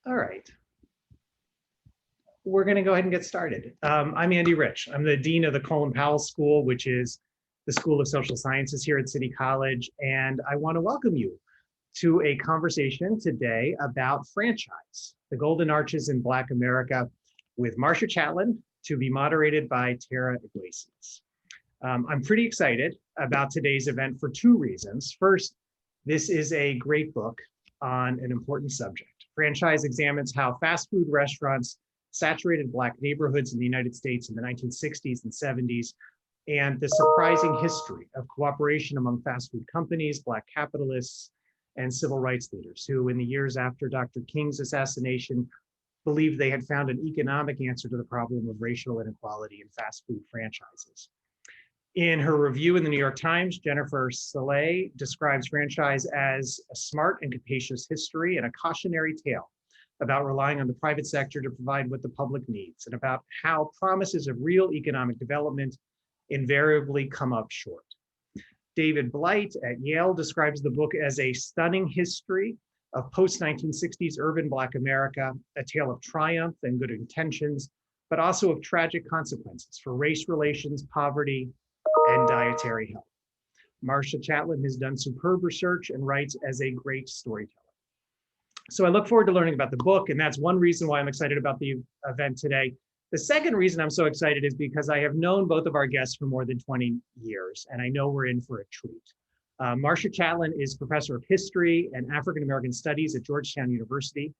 All right. We're going to go ahead and get started. I'm Andy Rich. I'm the Dean of the Colin Powell School, which is the School of Social Sciences here at City College. And I want to welcome you to a conversation today about franchise, the Golden Arches in Black America, with Marcia Chatlin, to be moderated by Tara Iglesias. I'm pretty excited about today's event for two reasons. First, this is a great book on an important subject. Franchise examines how fast food restaurants saturated Black neighborhoods in the United States in the 1960s and 70s, and the surprising history of cooperation among fast food companies, Black capitalists, and civil rights leaders who, in the years after Dr. King's assassination, believed they had found an economic answer to the problem of racial inequality in fast food franchises. In her review in the New York Times, Jennifer Szalai describes franchise as a smart and capacious history and a cautionary tale about relying on the private sector to provide what the public needs, and about how promises of real economic development invariably come up short. David Blight at Yale describes the book as a stunning history of post-1960s urban Black America, a tale of triumph and good intentions, but also of tragic consequences for race relations, poverty, and dietary health. Marcia Chatlin has done superb research and writes as a great storyteller. So I look forward to learning about the book, and that's one reason why I'm excited about the event today. The second reason I'm so excited is because I have known both of our guests for more than 20 years, and I know we're in for a treat. Marcia Chatlin is Professor of History and African American Studies at Georgetown University.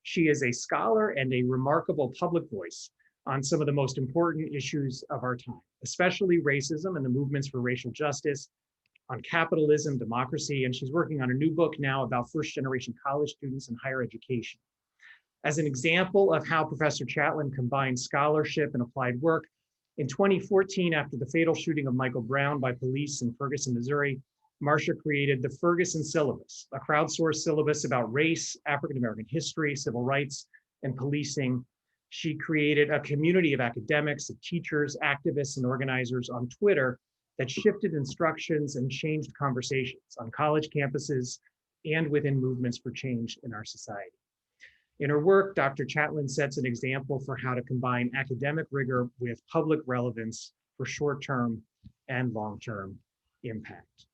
She is a scholar and a remarkable public voice on some of the most important issues of our time, especially racism and the movements for racial justice, on capitalism, democracy, and she's working on a new book now about first-generation college students and higher education. As an example of how Professor Chatlin combines scholarship and applied work, in 2014, after the fatal shooting of Michael Brown by police in Ferguson, Missouri, Marcia created the Ferguson Syllabus, a crowdsourced syllabus about race, African-American history, civil rights, and policing. She created a community of academics, of teachers, activists, and organizers on Twitter that shifted instructions and changed conversations on college campuses and within movements for change in our society. In her work, Dr. Chatlin sets an example for how to combine academic rigor with public relevance for short-term and long-term impact.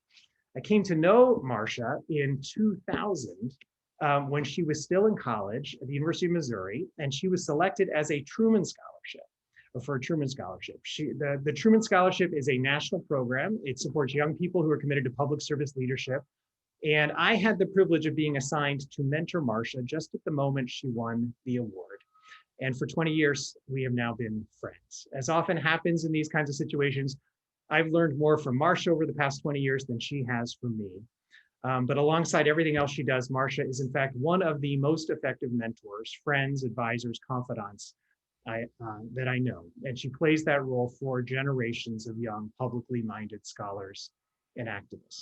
I came to know Marcia in 2000 when she was still in college at the University of Missouri, and she was selected as a Truman Scholarship. For a Truman Scholarship. The Truman Scholarship is a national program. It supports young people who are committed to public service leadership. And I had the privilege of being assigned to mentor Marcia just at the moment she won the award. And for 20 years, we have now been friends. As often happens in these kinds of situations, I've learned more from Marcia over the past 20 years than she has from me. But alongside everything else she does, Marcia is in fact one of the most effective mentors, friends, advisors, confidants that I know, and she plays that role for generations of young, publicly minded scholars and activists.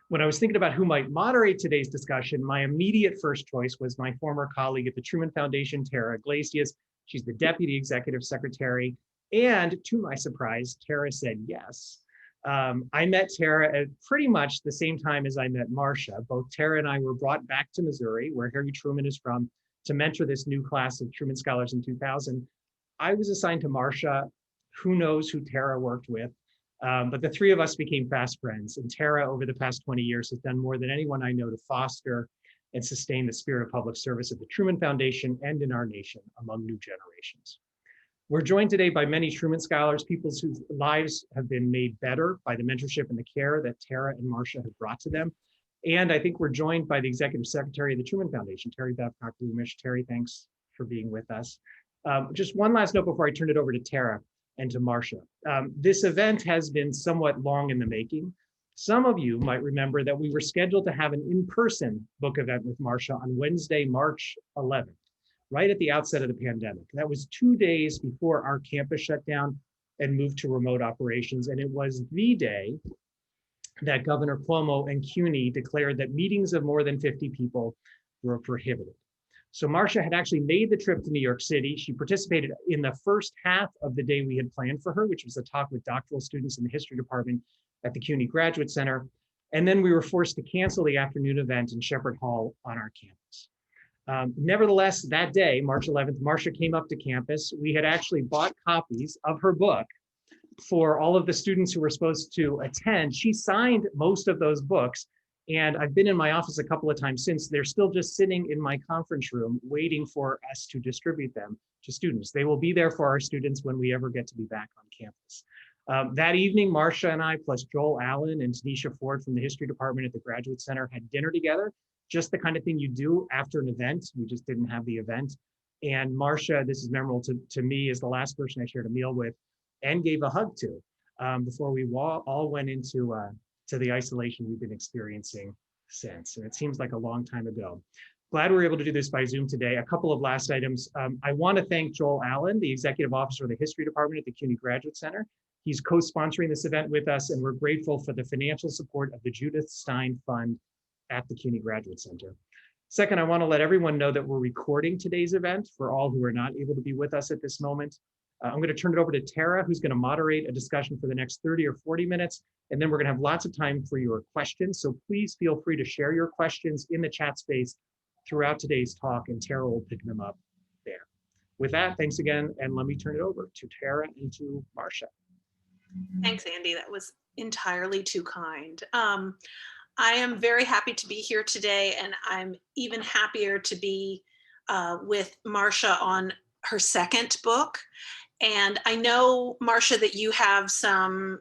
When I was thinking about who might moderate today's discussion, my immediate first choice was my former colleague at the Truman Foundation, Tara Iglesias. She's the Deputy Executive Secretary, and to my surprise, Tara said yes. I met Tara at pretty much the same time as I met Marcia. Both Tara and I were brought back to Missouri, where Harry Truman is from, to mentor this new class of Truman Scholars in 2000. I was assigned to Marcia. Who knows who Tara worked with, but the three of us became fast friends. And Tara, over the past 20 years, has done more than anyone I know to foster and sustain the spirit of public service at the Truman Foundation and in our nation among new generations. We're joined today by many Truman Scholars, people whose lives have been made better by the mentorship and the care that Tara and Marcia have brought to them. And I think we're joined by the Executive Secretary of the Truman Foundation, Terry Babcock-Loomish. Terry, thanks for being with us. Just one last note before I turn it over to Tara and to Marcia. This event has been somewhat long in the making. Some of you might remember that we were scheduled to have an in-person book event with Marcia on Wednesday, March 11th, right at the outset of the pandemic. That was 2 days before our campus shut down and moved to remote operations. And it was the day that Governor Cuomo and CUNY declared that meetings of more than 50 people were prohibited. So Marcia had actually made the trip to New York City. She participated in the first half of the day we had planned for her, which was a talk with doctoral students in the history department at the CUNY Graduate Center. And then we were forced to cancel the afternoon event in Shepherd Hall on our campus. Nevertheless, that day, March 11th, Marcia came up to campus. We had actually bought copies of her book for all of the students who were supposed to attend. She signed most of those books, and I've been in my office a couple of times since. They're still just sitting in my conference room waiting for us to distribute them to students. They will be there for our students when we ever get to be back on campus. That evening, Marcia and I, plus Joel Allen and Tanisha Ford from the history department at the Graduate Center, had dinner together, just the kind of thing you do after an event. We just didn't have the event. And Marcia, this is memorable to me, is the last person I shared a meal with and gave a hug to before we all went into to the isolation we've been experiencing since. And it seems like a long time ago. Glad we were able to do this by Zoom today. A couple of last items. I want to thank Joel Allen, the executive officer of the history department at the CUNY Graduate Center. He's co-sponsoring this event with us, and we're grateful for the financial support of the Judith Stein Fund at the CUNY Graduate Center. Second, I want to let everyone know that we're recording today's event for all who are not able to be with us at this moment. I'm going to turn it over to Tara, who's going to moderate a discussion for the next 30 or 40 minutes, and then we're going to have lots of time for your questions. So please feel free to share your questions in the chat space throughout today's talk, and Tara will pick them up there. With that, thanks again, and let me turn it over to Tara and to Marcia. Thanks, Andy. That was entirely too kind. I am very happy to be here today, and I'm even happier to be with Marcia on her second book. And I know, Marcia, that you have some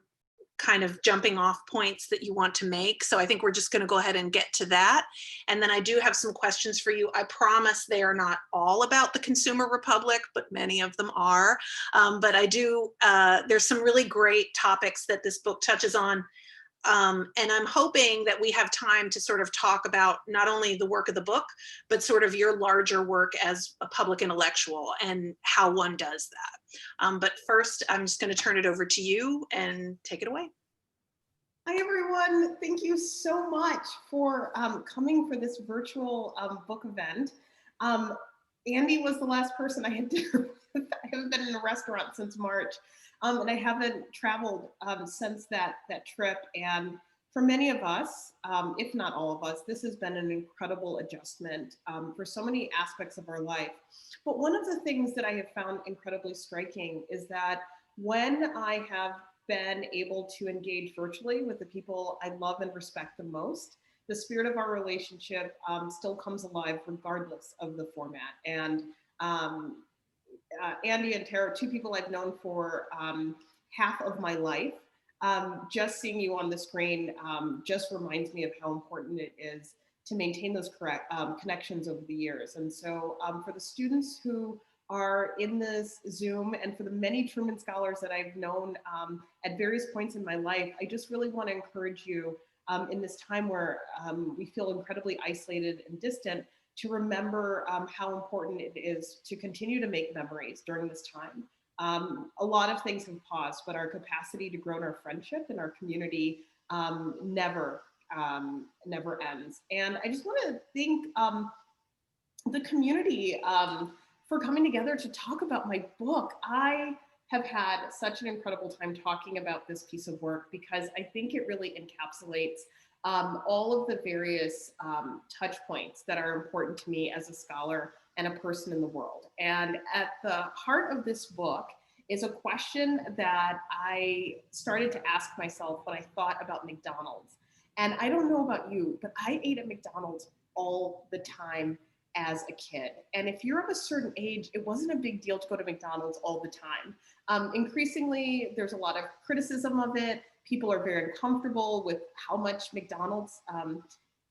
kind of jumping off points that you want to make. So I think we're just going to go ahead and get to that. And then I do have some questions for you. I promise they are not all about the Consumer Republic, but many of them are. But I do, there's some really great topics that this book touches on. And I'm hoping that we have time to sort of talk about not only the work of the book, but sort of your larger work as a public intellectual and how one does that. But first, I'm just going to turn it over to you and take it away. Hi, everyone. Thank you so much for coming for this virtual book event. Andy was the last person I had to, I haven't been in a restaurant since March. And I haven't traveled since that trip. And for many of us, if not all of us, this has been an incredible adjustment for so many aspects of our life. But one of the things that I have found incredibly striking is that when I have been able to engage virtually with the people I love and respect the most, the spirit of our relationship still comes alive regardless of the format. And Andy and Tara, two people I've known for half of my life. Just seeing you on the screen just reminds me of how important it is to maintain those connections over the years. And so for the students who are in this Zoom and for the many Truman Scholars that I've known at various points in my life, I just really want to encourage you in this time where we feel incredibly isolated and distant, to remember how important it is to continue to make memories during this time. A lot of things have paused, but our capacity to grow in our friendship and our community never ends. And I just want to thank the community for coming together to talk about my book. I have had such an incredible time talking about this piece of work because I think it really encapsulates all of the various touch points that are important to me as a scholar and a person in the world. And at the heart of this book is a question that I started to ask myself when I thought about McDonald's. And I don't know about you, but I ate at McDonald's all the time as a kid. And if you're of a certain age, it wasn't a big deal to go to McDonald's all the time. Increasingly, there's a lot of criticism of it. People are very uncomfortable with how much McDonald's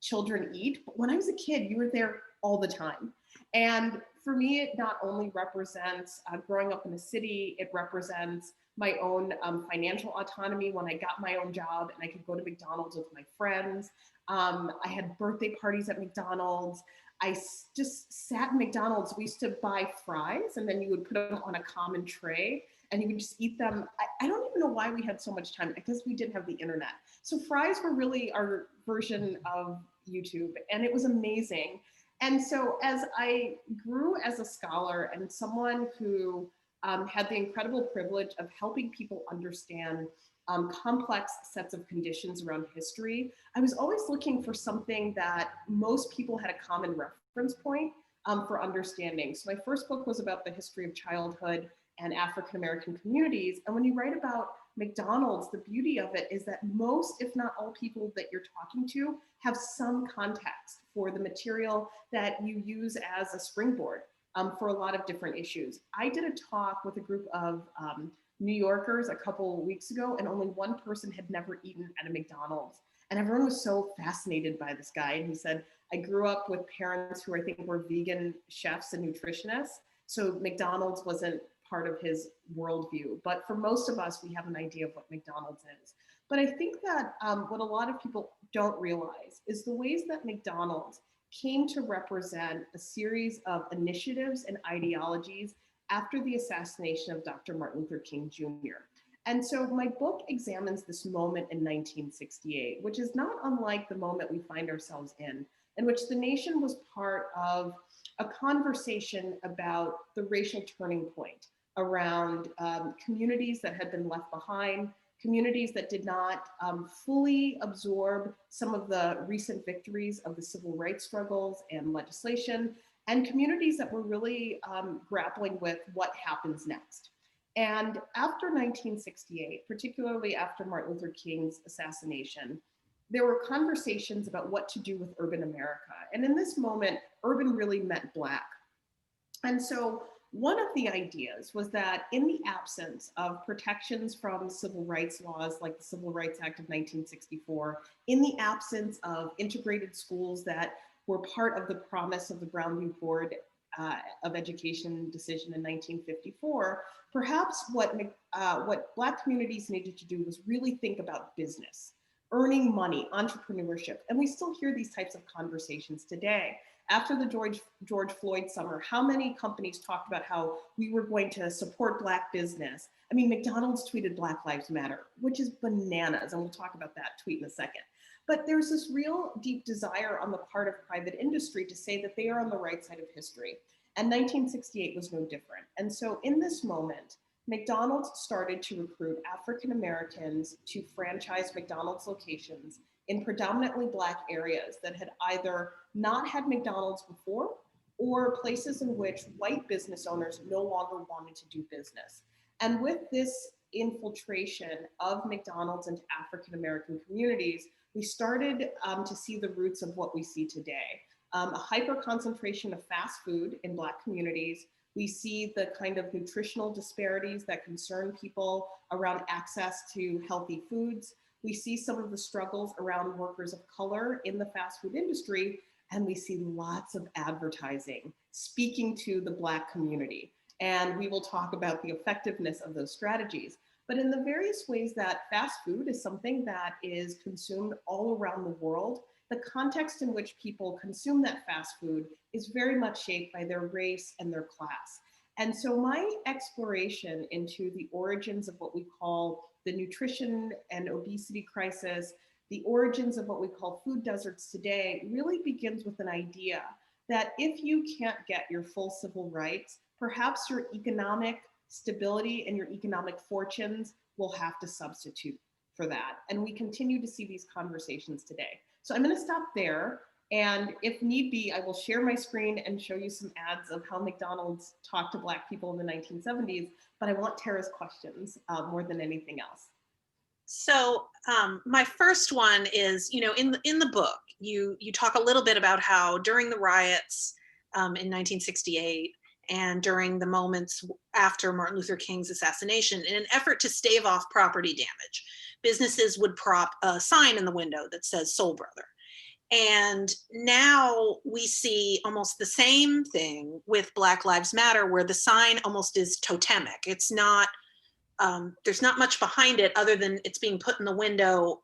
children eat. But when I was a kid, you were there all the time. And for me, it not only represents growing up in a city, it represents my own financial autonomy when I got my own job and I could go to McDonald's with my friends. I had birthday parties at McDonald's. I just sat in McDonald's. We used to buy fries and then you would put them on a common tray and you would just eat them. I don't even know why we had so much time. I guess we didn't have the internet. So fries were really our version of YouTube, and it was amazing. And so as I grew as a scholar and someone who had the incredible privilege of helping people understand complex sets of conditions around history, I was always looking for something that most people had a common reference point for understanding. So my first book was about the history of childhood and African-American communities. And when you write about McDonald's, the beauty of it is that most, if not all people that you're talking to have some context for the material that you use as a springboard for a lot of different issues. I did a talk with a group of New Yorkers a couple weeks ago, and only one person had never eaten at a McDonald's. And everyone was so fascinated by this guy. And he said, I grew up with parents who I think were vegan chefs and nutritionists. So McDonald's wasn't part of his worldview. But for most of us, we have an idea of what McDonald's is. But I think that what a lot of people don't realize is the ways that McDonald's came to represent a series of initiatives and ideologies after the assassination of Dr. Martin Luther King Jr. And so my book examines this moment in 1968, which is not unlike the moment we find ourselves in which the nation was part of a conversation about the racial turning point around communities that had been left behind, communities that did not fully absorb some of the recent victories of the civil rights struggles and legislation, and communities that were really grappling with what happens next. And after 1968, particularly after Martin Luther King's assassination, there were conversations about what to do with urban America. And in this moment, urban really meant Black. And so one of the ideas was that in the absence of protections from civil rights laws like the Civil Rights Act of 1964, in the absence of integrated schools that were part of the promise of the Brown v. Board of Education decision in 1954, perhaps what Black communities needed to do was really think about business, earning money, entrepreneurship. And we still hear these types of conversations today. After the George Floyd summer, how many companies talked about how we were going to support Black business? I mean, McDonald's tweeted Black Lives Matter, which is bananas. And we'll talk about that tweet in a second. But there's this real deep desire on the part of private industry to say that they are on the right side of history. And 1968 was no different. And so in this moment, McDonald's started to recruit African Americans to franchise McDonald's locations in predominantly Black areas that had either not had McDonald's before or places in which white business owners no longer wanted to do business. And with this infiltration of McDonald's into African American communities, we started to see the roots of what we see today. A hyper concentration of fast food in Black communities. We see the kind of nutritional disparities that concern people around access to healthy foods. We see some of the struggles around workers of color in the fast food industry, and we see lots of advertising speaking to the Black community. And we will talk about the effectiveness of those strategies. But in the various ways that fast food is something that is consumed all around the world, the context in which people consume that fast food is very much shaped by their race and their class. And so my exploration into the origins of what we call the nutrition and obesity crisis, the origins of what we call food deserts today, really begins with an idea that if you can't get your full civil rights, perhaps your economic stability and your economic fortunes will have to substitute for that. And we continue to see these conversations today. So I'm going to stop there. And if need be, I will share my screen and show you some ads of how McDonald's talked to Black people in the 1970s. But I want Tara's questions more than anything else. So my first one is, in the book, you talk a little bit about how during the riots in 1968 and during the moments after Martin Luther King's assassination, in an effort to stave off property damage, businesses would prop a sign in the window that says Soul Brother. And now we see almost the same thing with Black Lives Matter, where the sign almost is totemic. It's not, there's not much behind it other than it's being put in the window,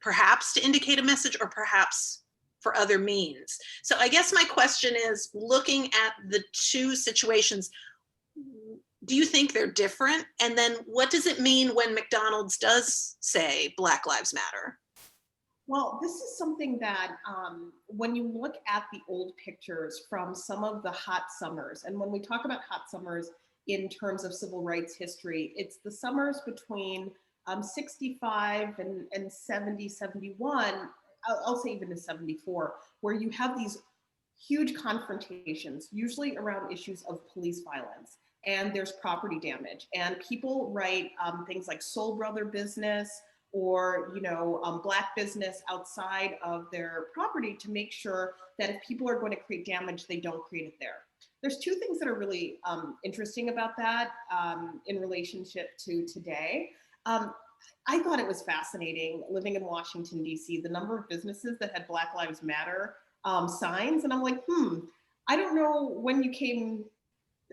perhaps to indicate a message or perhaps for other means. So I guess my question is, looking at the two situations, do you think they're different? And then what does it mean when McDonald's does say Black Lives Matter? Well, this is something that when you look at the old pictures from some of the hot summers, and when we talk about hot summers in terms of civil rights history, it's the summers between 65 and 70, 71, I'll say even to 74, where you have these huge confrontations, usually around issues of police violence, and there's property damage. And people write things like soul brother business or black business outside of their property to make sure that if people are going to create damage, they don't create it there. There's two things that are really interesting about that in relationship to today. I thought it was fascinating living in Washington, D.C., the number of businesses that had Black Lives Matter signs. And I'm like, I don't know when you came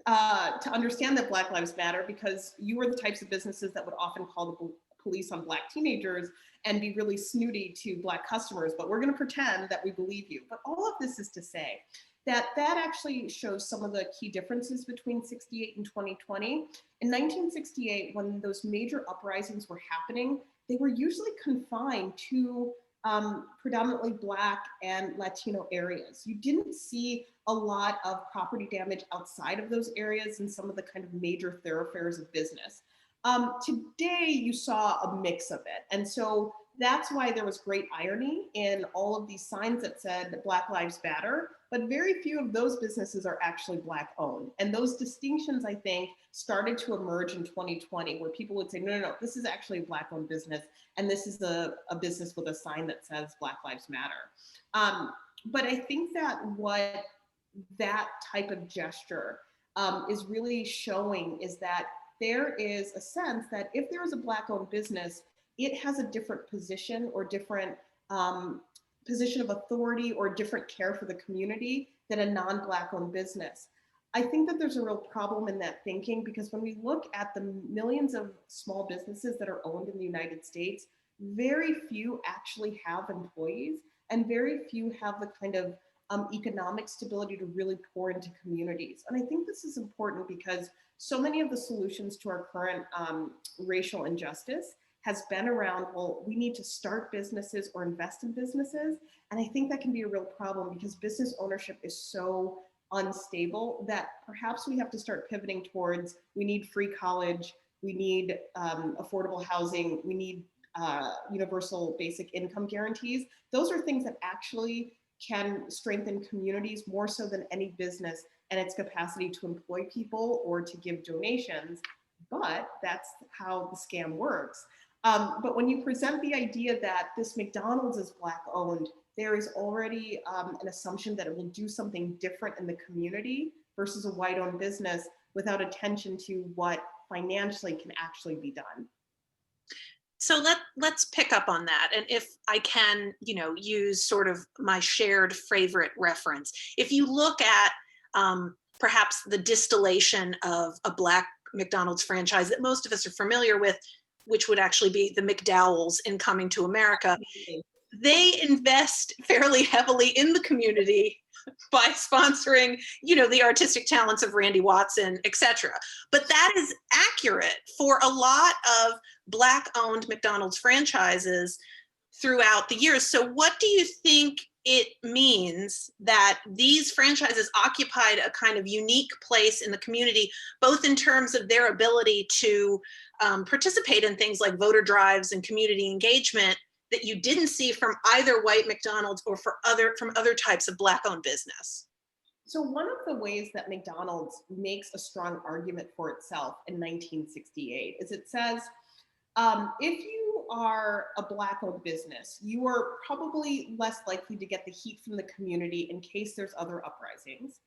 to understand that Black Lives Matter, because you were the types of businesses that would often call the police on Black teenagers and be really snooty to Black customers, but we're going to pretend that we believe you. But all of this is to say that actually shows some of the key differences between 68 and 2020. In 1968, when those major uprisings were happening, they were usually confined to predominantly Black and Latino areas. You didn't see a lot of property damage outside of those areas and some of the kind of major thoroughfares of business. Today, you saw a mix of it. And so that's why there was great irony in all of these signs that said Black Lives Matter, but very few of those businesses are actually Black owned. And those distinctions, I think, started to emerge in 2020, where people would say, no, this is actually a Black owned business. And this is a business with a sign that says Black Lives Matter. But I think that what that type of gesture is really showing is that there is a sense that if there is a Black owned business, it has a different position or different position of authority or different care for the community than a non-Black owned business. I think that there's a real problem in that thinking, because when we look at the millions of small businesses that are owned in the United States, very few actually have employees and very few have the kind of economic stability to really pour into communities. And I think this is important because so many of the solutions to our current racial injustice has been around, well, we need to start businesses or invest in businesses. And I think that can be a real problem because business ownership is so unstable that perhaps we have to start pivoting towards, we need free college, we need affordable housing, we need universal basic income guarantees. Those are things that actually can strengthen communities more so than any business and its capacity to employ people or to give donations. But that's how the scam works. But when you present the idea that this McDonald's is Black owned, there is already an assumption that it will do something different in the community versus a white owned business without attention to what financially can actually be done. So let's pick up on that. And if I can, use sort of my shared favorite reference. If you look at perhaps the distillation of a Black McDonald's franchise that most of us are familiar with, which would actually be the McDowells in Coming to America, they invest fairly heavily in the community by sponsoring, the artistic talents of Randy Watson, etc. But that is accurate for a lot of Black-owned McDonald's franchises throughout the years. So what do you think it means that these franchises occupied a kind of unique place in the community, both in terms of their ability to participate in things like voter drives and community engagement that you didn't see from either white McDonald's or from other types of Black-owned business? So one of the ways that McDonald's makes a strong argument for itself in 1968 is it says, if you are a Black-owned business, you are probably less likely to get the heat from the community in case there's other uprisings.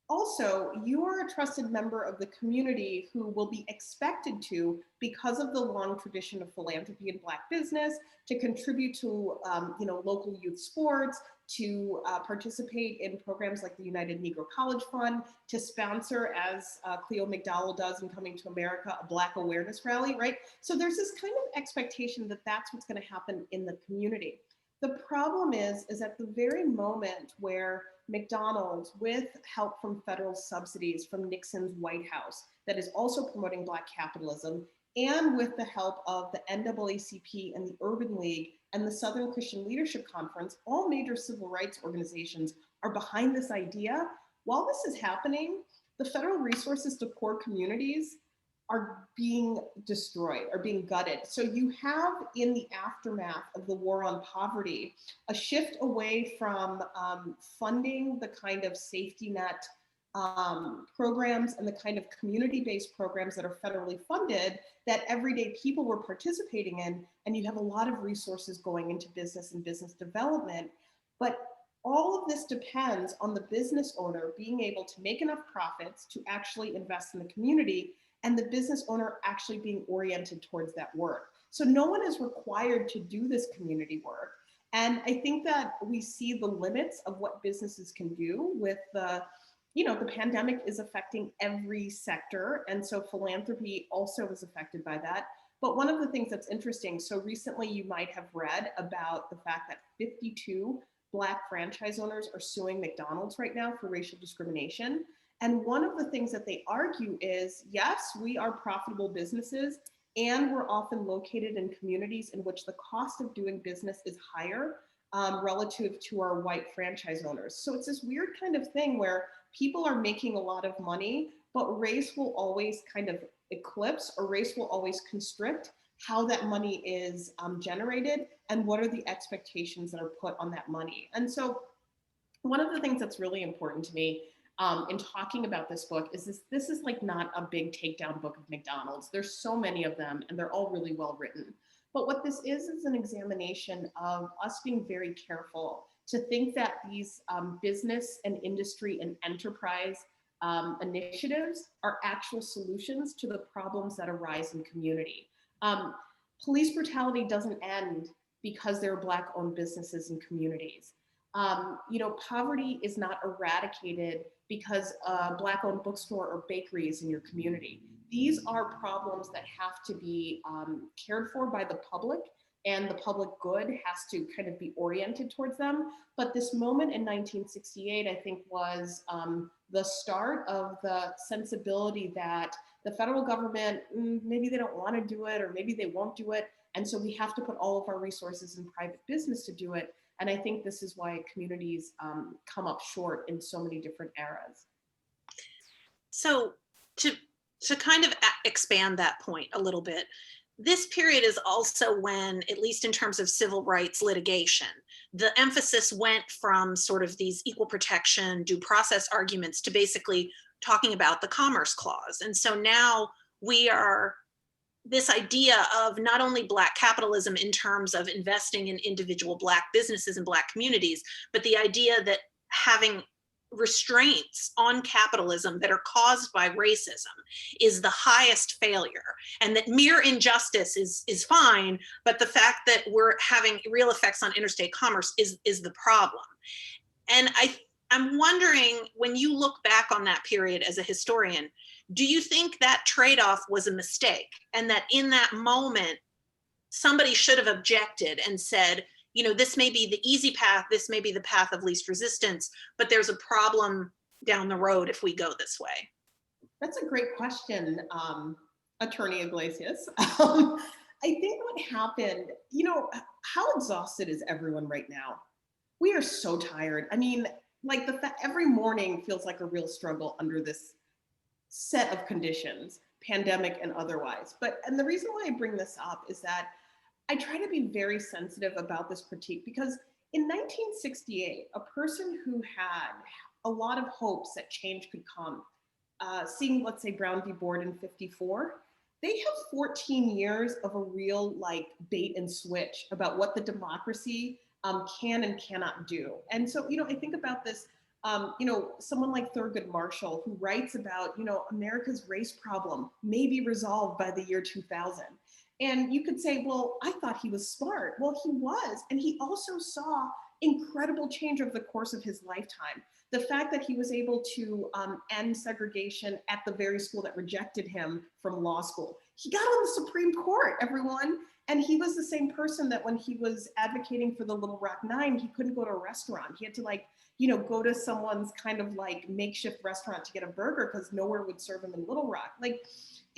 Also, you are a trusted member of the community who will be expected to, because of the long tradition of philanthropy in Black business, to contribute to local youth sports, to participate in programs like the United Negro College Fund, to sponsor, as Cleo McDowell does in Coming to America, a Black awareness rally, right? So there's this kind of expectation that that's what's going to happen in the community. The problem is at the very moment where McDonald's, with help from federal subsidies from Nixon's White House, that is also promoting Black capitalism, and with the help of the NAACP and the Urban League and the Southern Christian Leadership Conference, all major civil rights organizations are behind this idea. While this is happening, the federal resources to poor communities are being destroyed, are being gutted. So you have, in the aftermath of the war on poverty, a shift away from funding the kind of safety net programs and the kind of community-based programs that are federally funded that everyday people were participating in, and you have a lot of resources going into business and business development. But all of this depends on the business owner being able to make enough profits to actually invest in the community, and the business owner actually being oriented towards that work. So no one is required to do this community work. And I think that we see the limits of what businesses can do with the pandemic is affecting every sector. And so philanthropy also is affected by that. But one of the things that's interesting, so recently you might have read about the fact that 52 Black franchise owners are suing McDonald's right now for racial discrimination. And one of the things that they argue is, yes, we are profitable businesses, and we're often located in communities in which the cost of doing business is higher relative to our white franchise owners. So it's this weird kind of thing where people are making a lot of money, but race will always kind of eclipse, or race will always constrict how that money is generated and what are the expectations that are put on that money. And so one of the things that's really important to me in talking about this book is this is like not a big takedown book of McDonald's. There's so many of them and they're all really well written. But what this is an examination of us being very careful to think that these business and industry and enterprise initiatives are actual solutions to the problems that arise in community. Police brutality doesn't end because there are Black-owned businesses and communities. Poverty is not eradicated because a Black-owned bookstore or bakery is in your community. These are problems that have to be cared for by the public, and the public good has to kind of be oriented towards them. But this moment in 1968, I think, was the start of the sensibility that the federal government, maybe they don't want to do it, or maybe they won't do it. And so we have to put all of our resources in private business to do it. And I think this is why communities come up short in so many different eras. So to kind of expand that point a little bit, this period is also when, at least in terms of civil rights litigation, the emphasis went from sort of these equal protection, due process arguments to basically talking about the Commerce Clause. And so now we are this idea of not only Black capitalism in terms of investing in individual Black businesses and Black communities, but the idea that having restraints on capitalism that are caused by racism is the highest failure, and that mere injustice is fine, but the fact that we're having real effects on interstate commerce is the problem. And I'm wondering, when you look back on that period as a historian, do you think that trade-off was a mistake, and that in that moment somebody should have objected and said, this may be the easy path, this may be the path of least resistance, but there's a problem down the road if we go this way? That's a great question, Attorney Iglesias. I think what happened, how exhausted is everyone right now? We are so tired. I mean, like every morning feels like a real struggle under this set of conditions, pandemic and otherwise. And the reason why I bring this up is that I try to be very sensitive about this critique, because in 1968, a person who had a lot of hopes that change could come, seeing, let's say, Brown v. Board in 54, they have 14 years of a real bait and switch about what the democracy can and cannot do. And so, I think about this, someone like Thurgood Marshall, who writes about, America's race problem may be resolved by the year 2000. And you could say, well, I thought he was smart. Well, he was. And he also saw incredible change over the course of his lifetime. The fact that he was able to end segregation at the very school that rejected him from law school. He got on the Supreme Court, everyone. And he was the same person that when he was advocating for the Little Rock Nine, he couldn't go to a restaurant. He had to go to someone's kind of makeshift restaurant to get a burger because nowhere would serve him in Little Rock.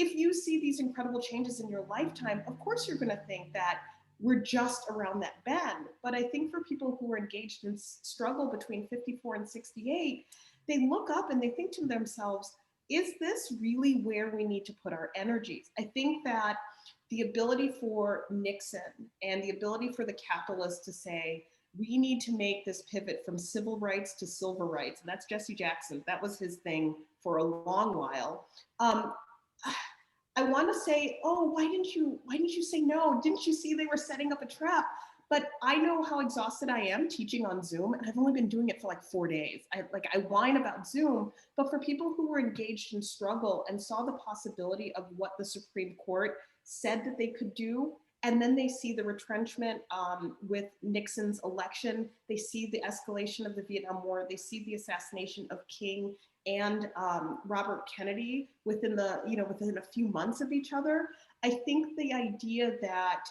If you see these incredible changes in your lifetime, of course you're going to think that we're just around that bend. But I think for people who are engaged in struggle between 54 and 68, they look up and they think to themselves, is this really where we need to put our energies? I think that the ability for Nixon and the ability for the capitalists to say, we need to make this pivot from civil rights to silver rights, and that's Jesse Jackson, that was his thing for a long while. I want to say, oh, why didn't you say no? Didn't you see they were setting up a trap? But I know how exhausted I am teaching on Zoom, and I've only been doing it for like 4 days. I whine about Zoom, but for people who were engaged in struggle and saw the possibility of what the Supreme Court said that they could do, and then they see the retrenchment with Nixon's election, they see the escalation of the Vietnam War, they see the assassination of King and Robert Kennedy within a few months of each other. I think the idea that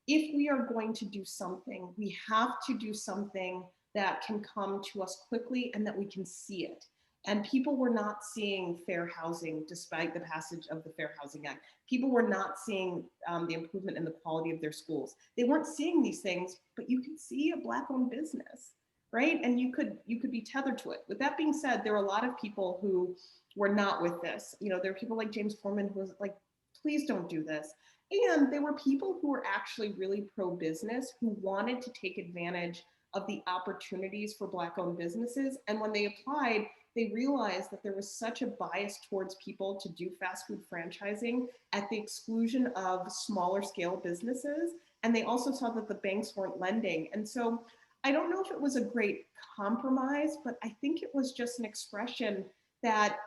if we are going to do something, we have to do something that can come to us quickly and that we can see it. And people were not seeing fair housing despite the passage of the Fair Housing Act. People were not seeing the improvement in the quality of their schools. They weren't seeing these things, but you could see a Black-owned business, right? And you could be tethered to it. With that being said, there are a lot of people who were not with this. There are people like James Foreman who was like, please don't do this. And there were people who were actually really pro-business who wanted to take advantage of the opportunities for Black-owned businesses. And when they applied, they realized that there was such a bias towards people to do fast food franchising at the exclusion of smaller scale businesses. And they also saw that the banks weren't lending. And so I don't know if it was a great compromise, but I think it was just an expression that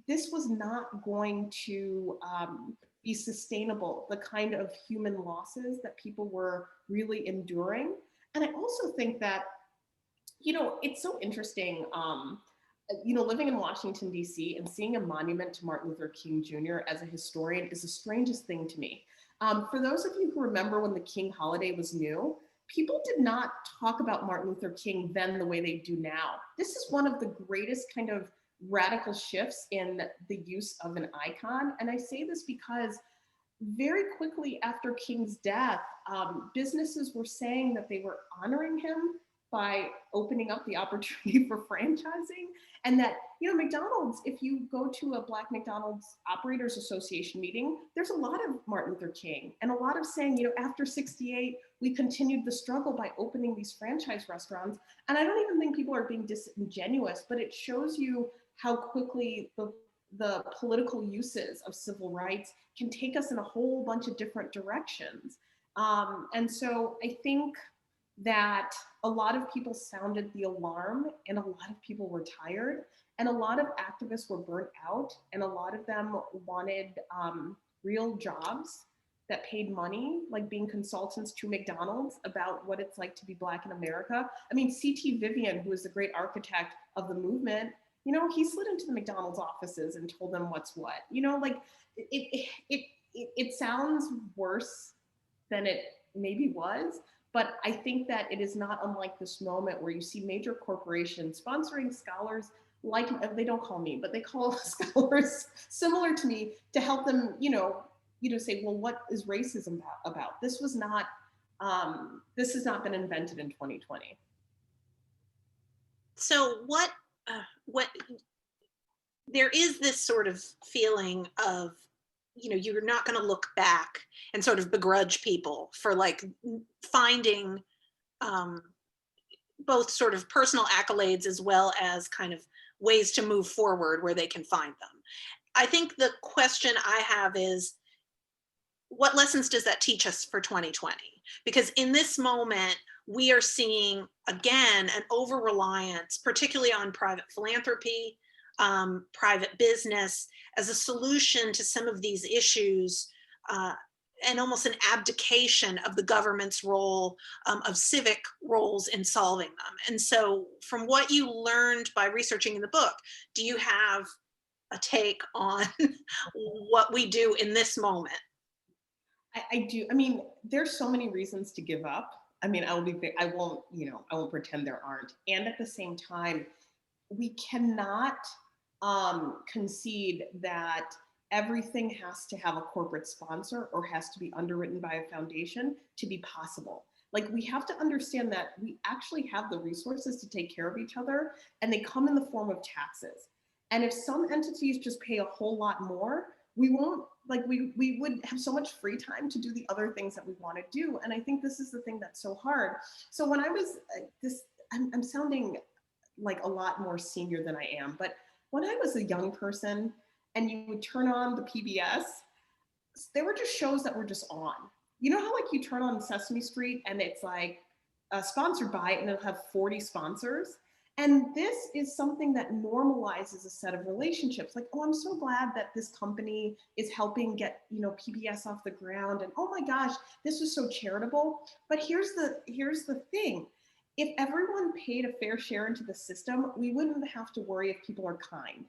this was not going to be sustainable, the kind of human losses that people were really enduring. And I also think that, it's so interesting, living in Washington, D.C. and seeing a monument to Martin Luther King Jr. as a historian is the strangest thing to me. For those of you who remember when the King holiday was new, people did not talk about Martin Luther King then the way they do now. This is one of the greatest kind of radical shifts in the use of an icon. And I say this because very quickly after King's death, businesses were saying that they were honoring him by opening up the opportunity for franchising. And that, McDonald's, if you go to a Black McDonald's Operators Association meeting, there's a lot of Martin Luther King and a lot of saying, after 68, we continued the struggle by opening these franchise restaurants. And I don't even think people are being disingenuous, but it shows you how quickly the political uses of civil rights can take us in a whole bunch of different directions. And so I think that a lot of people sounded the alarm and a lot of people were tired and a lot of activists were burnt out and a lot of them wanted real jobs that paid money, like being consultants to McDonald's about what it's like to be Black in America. I mean, C.T. Vivian, who is the great architect of the movement, he slid into the McDonald's offices and told them what's what. It sounds worse than it maybe was, but I think that it is not unlike this moment where you see major corporations sponsoring scholars like, they don't call me, but they call scholars similar to me to help them, say, well, what is racism about? This has not been invented in 2020. So what there is this sort of feeling of, you're not going to look back and sort of begrudge people for like finding both sort of personal accolades as well as kind of ways to move forward where they can find them. I think the question I have is, what lessons does that teach us for 2020? Because in this moment, we are seeing, again, an over-reliance, particularly on private philanthropy, private business, as a solution to some of these issues, and almost an abdication of the government's role, of civic roles in solving them. And so from what you learned by researching in the book, do you have a take on what we do in this moment? I do. I mean, there's so many reasons to give up. I mean, I won't pretend there aren't. And at the same time, we cannot concede that everything has to have a corporate sponsor or has to be underwritten by a foundation to be possible. Like, we have to understand that we actually have the resources to take care of each other, and they come in the form of taxes. And if some entities just pay a whole lot more, we won't, like, we would have so much free time to do the other things that we want to do. And I think this is the thing that's so hard. So when I was I'm sounding like a lot more senior than I am, but when I was a young person and you would turn on the PBS, there were just shows that were just on. You know how like you turn on Sesame Street and it's like sponsored by, and it'll have 40 sponsors. And this is something that normalizes a set of relationships. Like, oh, I'm so glad that this company is helping get, you know, PBS off the ground. And oh my gosh, this was so charitable. But here's the thing. If everyone paid a fair share into the system, we wouldn't have to worry if people are kind.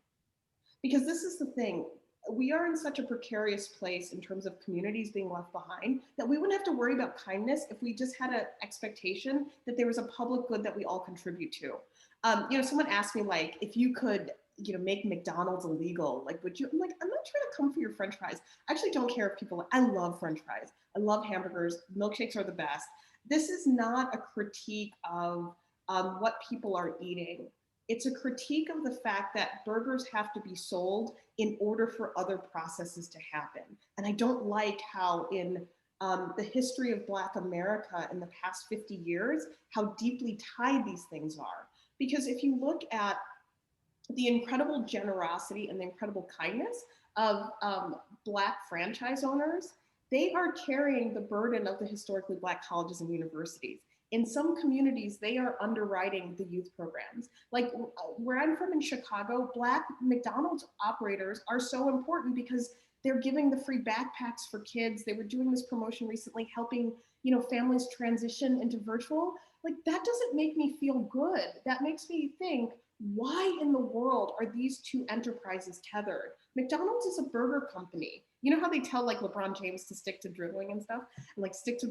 Because this is the thing, we are in such a precarious place in terms of communities being left behind that we wouldn't have to worry about kindness if we just had an expectation that there was a public good that we all contribute to. You know, someone asked me like, if you could, you know, make McDonald's illegal, like, would you? I'm like, I'm not trying to come for your French fries. I actually don't care if people, I love French fries. I love hamburgers. Milkshakes are the best. This is not a critique of what people are eating. It's a critique of the fact that burgers have to be sold in order for other processes to happen. And I don't like how in the history of Black America in the past 50 years, how deeply tied these things are. Because if you look at the incredible generosity and the incredible kindness of Black franchise owners, they are carrying the burden of the historically Black colleges and universities. In some communities, they are underwriting the youth programs. Like where I'm from in Chicago, Black McDonald's operators are so important because they're giving the free backpacks for kids. They were doing this promotion recently, helping, you know, families transition into virtual. Like that doesn't make me feel good. That makes me think, why in the world are these two enterprises tethered? McDonald's is a burger company. You know how they tell like LeBron James to stick to dribbling and stuff, and like stick to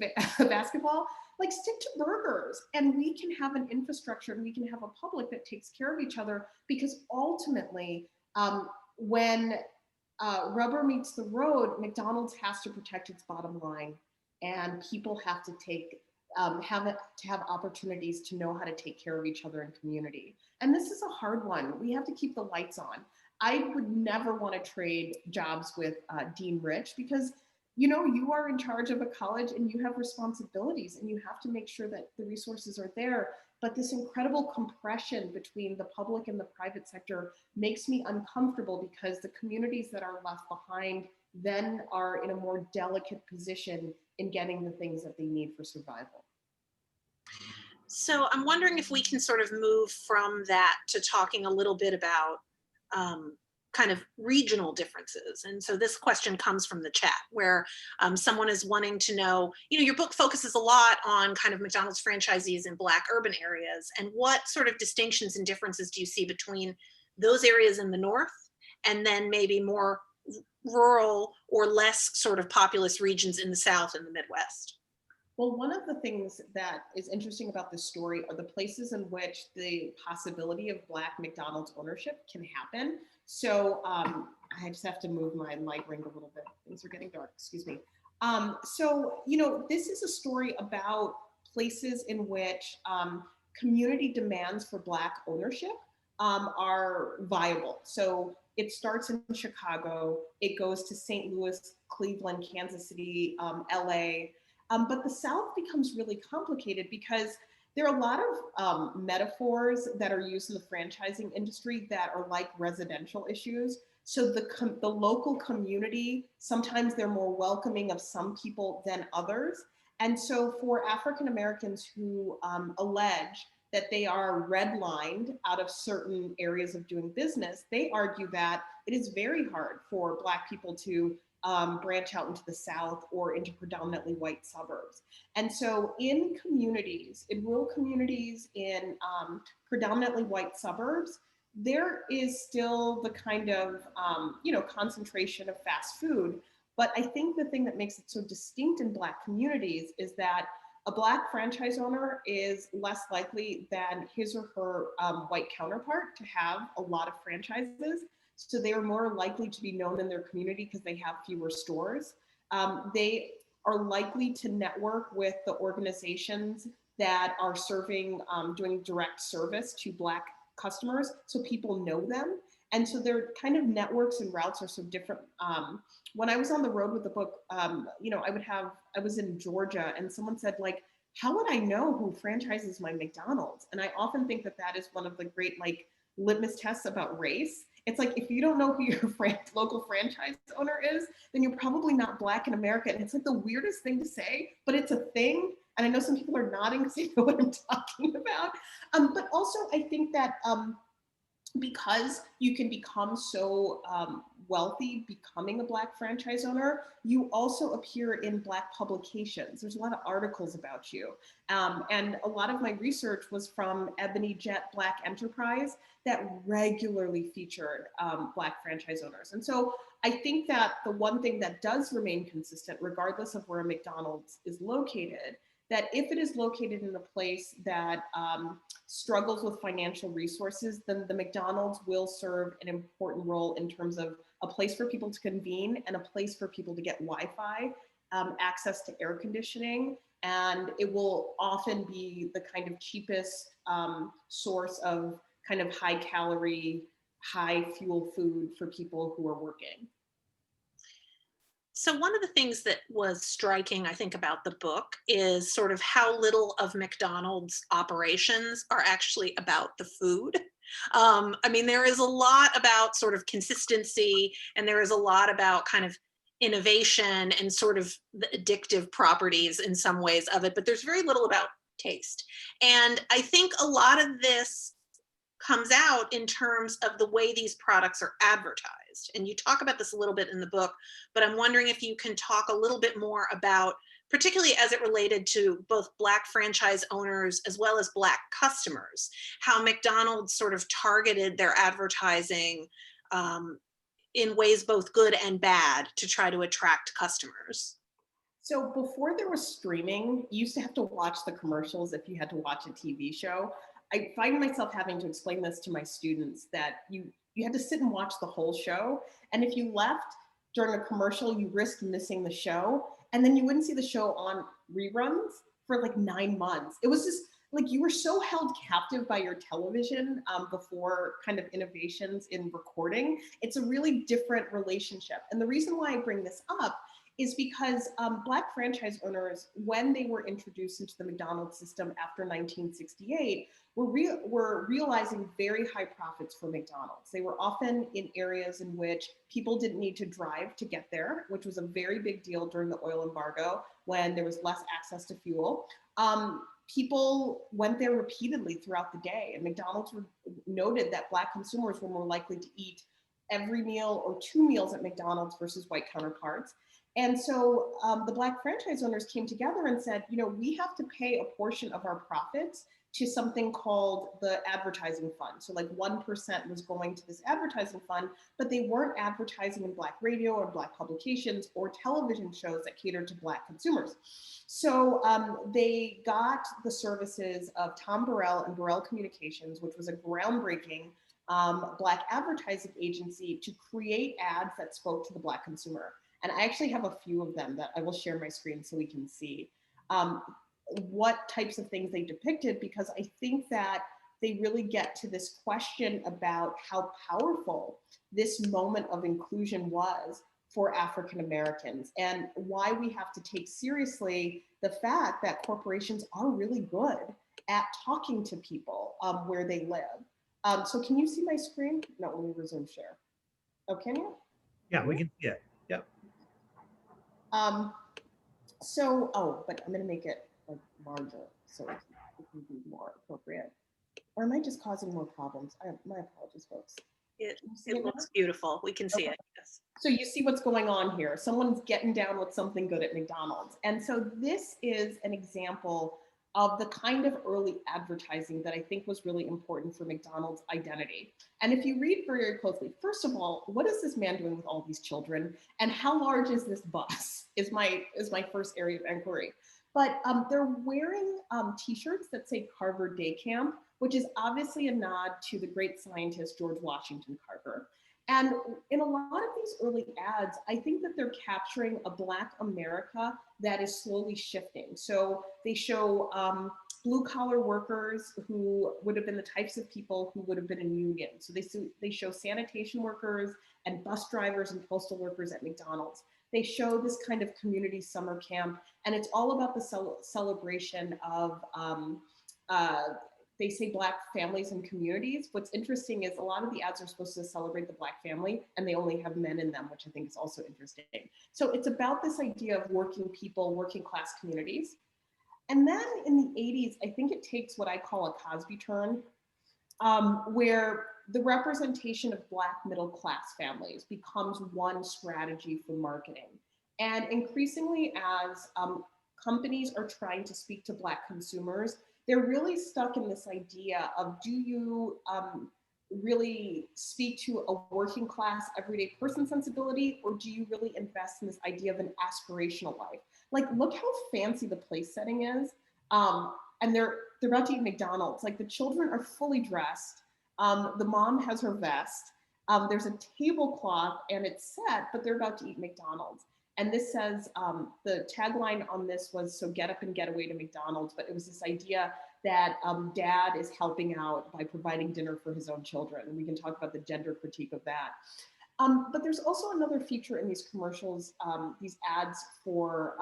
basketball? Like stick to burgers, and we can have an infrastructure and we can have a public that takes care of each other, because ultimately when rubber meets the road, McDonald's has to protect its bottom line, and people have to have opportunities to know how to take care of each other in community. And this is a hard one. We have to keep the lights on. I would never want to trade jobs with Dean Rich, because you know, you are in charge of a college and you have responsibilities and you have to make sure that the resources are there. But this incredible compression between the public and the private sector makes me uncomfortable, because the communities that are left behind then are in a more delicate position in getting the things that they need for survival. So I'm wondering if we can sort of move from that to talking a little bit about kind of regional differences. And so this question comes from the chat, where someone is wanting to know, you know, your book focuses a lot on kind of McDonald's franchisees in Black urban areas. And what sort of distinctions and differences do you see between those areas in the North and then maybe more rural or less sort of populous regions in the South and the Midwest? Well, one of the things that is interesting about this story are the places in which the possibility of Black McDonald's ownership can happen. So I just have to move my light ring a little bit. Things are getting dark, excuse me. So, you know, this is a story about places in which community demands for Black ownership are viable. So it starts in Chicago, it goes to St. Louis, Cleveland, Kansas City, LA. But the South becomes really complicated because there are a lot of metaphors that are used in the franchising industry that are like residential issues. So the local community, sometimes they're more welcoming of some people than others. And so for African Americans who allege that they are redlined out of certain areas of doing business, they argue that it is very hard for Black people to branch out into the South or into predominantly white suburbs. And so in communities, in rural communities, in predominantly white suburbs, there is still the kind of, you know, concentration of fast food. But I think the thing that makes it so distinct in Black communities is that a Black franchise owner is less likely than his or her white counterpart to have a lot of franchises. So they are more likely to be known in their community because they have fewer stores. They are likely to network with the organizations that are serving, doing direct service to Black customers, so people know them. And so their kind of networks and routes are so different. When I was on the road with the book, you know, I was in Georgia and someone said like, how would I know who franchises my McDonald's? And I often think that that is one of the great like litmus tests about race. It's like, if you don't know who your local franchise owner is, then you're probably not Black in America. And it's like the weirdest thing to say, but it's a thing. And I know some people are nodding because they know what I'm talking about. But also I think that because you can become so wealthy becoming a Black franchise owner, you also appear in Black publications. There's a lot of articles about you. And a lot of my research was from Ebony Jet Black Enterprise that regularly featured Black franchise owners. And so I think that the one thing that does remain consistent, regardless of where a McDonald's is located, that if it is located in a place that struggles with financial resources, then the McDonald's will serve an important role in terms of a place for people to convene and a place for people to get Wi-Fi, access to air conditioning, and it will often be the kind of cheapest source of kind of high calorie, high fuel food for people who are working. So one of the things that was striking, I think, about the book is sort of how little of McDonald's operations are actually about the food. I mean, there is a lot about sort of consistency, and there is a lot about kind of innovation and sort of the addictive properties in some ways of it, but there's very little about taste. And I think a lot of this comes out in terms of the way these products are advertised. And you talk about this a little bit in the book, but I'm wondering if you can talk a little bit more about, particularly as it related to both Black franchise owners as well as Black customers, how McDonald's sort of targeted their advertising in ways both good and bad to try to attract customers. So before there was streaming, you used to have to watch the commercials if you had to watch a TV show. I find myself having to explain this to my students that you had to sit and watch the whole show. And if you left during a commercial, you risked missing the show. And then you wouldn't see the show on reruns for like 9 months. It was just like you were so held captive by your television before kind of innovations in recording. It's a really different relationship. And the reason why I bring this up is because Black franchise owners, when they were introduced into the McDonald's system after 1968, were realizing very high profits for McDonald's. They were often in areas in which people didn't need to drive to get there, which was a very big deal during the oil embargo when there was less access to fuel. People went there repeatedly throughout the day, and McDonald's noted that Black consumers were more likely to eat every meal or 2 meals at McDonald's versus white counterparts. And so the Black franchise owners came together and said, you know, we have to pay a portion of our profits to something called the advertising fund. So like 1% was going to this advertising fund, but they weren't advertising in Black radio or Black publications or television shows that catered to Black consumers. So they got the services of Tom Burrell and Burrell Communications, which was a groundbreaking Black advertising agency, to create ads that spoke to the Black consumer. And I actually have a few of them that I will share my screen so we can see what types of things they depicted, because I think that they really get to this question about how powerful this moment of inclusion was for African Americans, and why we have to take seriously the fact that corporations are really good at talking to people where they live. So can you see my screen? No, let me resume share. Oh, can you? Yeah, we can see it. Yep. But I'm gonna make it like larger so it can be more appropriate. Or am I just causing more problems? My apologies, folks. It looks beautiful. We can see it. Yes. So you see what's going on here. Someone's getting down with something good at McDonald's. And so this is an example of the kind of early advertising that I think was really important for McDonald's identity. And if you read very closely, first of all, what is this man doing with all these children? And how large is this bus is my first area of inquiry. But they're wearing t-shirts that say Carver Day Camp, which is obviously a nod to the great scientist, George Washington Carver. And in a lot of these early ads, I think that they're capturing a Black America that is slowly shifting. So they show blue collar workers who would have been the types of people who would have been in union. So they show sanitation workers and bus drivers and postal workers at McDonald's. They show this kind of community summer camp, and it's all about the celebration of, they say Black families and communities. What's interesting is a lot of the ads are supposed to celebrate the Black family, and they only have men in them, which I think is also interesting. So it's about this idea of working people, working class communities. And then in the 80s, I think it takes what I call a Cosby turn, where the representation of Black middle class families becomes one strategy for marketing. And increasingly, as companies are trying to speak to Black consumers, they're really stuck in this idea of, do you really speak to a working class everyday person sensibility, or do you really invest in this idea of an aspirational life? Like, look how fancy the place setting is. And they're about to eat McDonald's. Like, the children are fully dressed. The mom has her vest. There's a tablecloth and it's set, but they're about to eat McDonald's. And this says, the tagline on this was, so get up and get away to McDonald's. But it was this idea that dad is helping out by providing dinner for his own children. And we can talk about the gender critique of that. But there's also another feature in these commercials, these ads for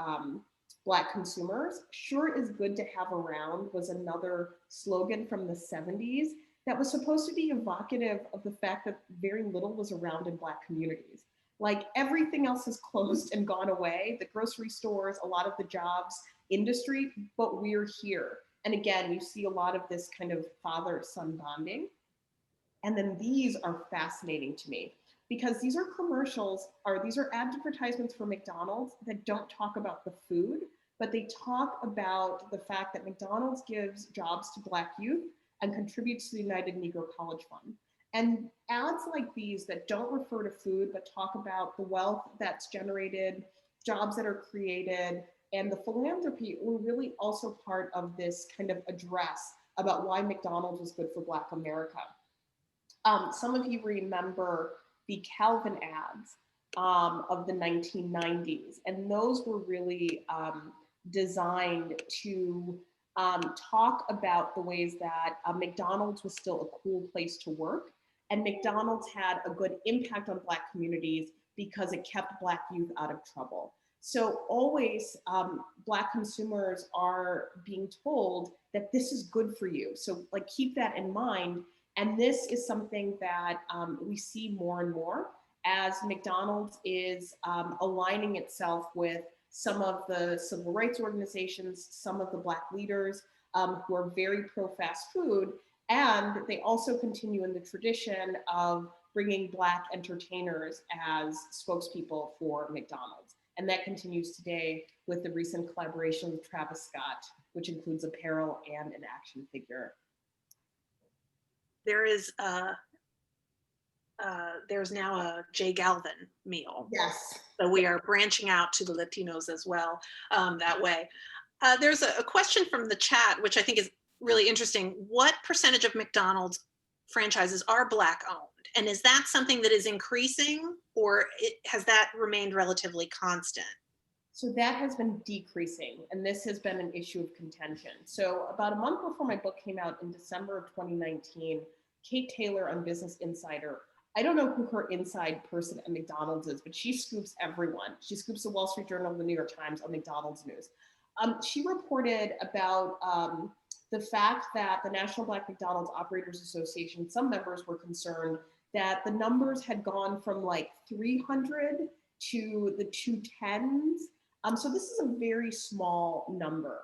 Black consumers. Sure is good to have around was another slogan from the 70s that was supposed to be evocative of the fact that very little was around in Black communities. Like, everything else has closed and gone away, the grocery stores, a lot of the jobs, industry, but we're here. And again, you see a lot of this kind of father-son bonding. And then these are fascinating to me, because these are commercials, or these are advertisements for McDonald's that don't talk about the food, but they talk about the fact that McDonald's gives jobs to Black youth and contributes to the United Negro College Fund. And ads like these that don't refer to food, but talk about the wealth that's generated, jobs that are created, and the philanthropy were really also part of this kind of address about why McDonald's was good for Black America. Some of you remember the Calvin ads of the 1990s, and those were really designed to talk about the ways that McDonald's was still a cool place to work, and McDonald's had a good impact on Black communities because it kept Black youth out of trouble. So always Black consumers are being told that this is good for you. So, like, keep that in mind. And this is something that we see more and more as McDonald's is aligning itself with some of the civil rights organizations, some of the Black leaders who are very pro-fast food. And they also continue in the tradition of bringing Black entertainers as spokespeople for McDonald's. And that continues today with the recent collaboration with Travis Scott, which includes apparel and an action figure. There is there's now a Jay Galvin meal. Yes. So we are branching out to the Latinos as well that way. There's a question from the chat, which I think is really interesting. What percentage of McDonald's franchises are Black owned? And is that something that is increasing, or has that remained relatively constant? So that has been decreasing, and this has been an issue of contention. So about a month before my book came out in December of 2019, Kate Taylor on Business Insider, I don't know who her inside person at McDonald's is, but she scoops everyone. She scoops the Wall Street Journal, the New York Times on McDonald's news. She reported about the fact that the National Black McDonald's Operators Association, some members were concerned that the numbers had gone from like 300 to the 210s. So this is a very small number,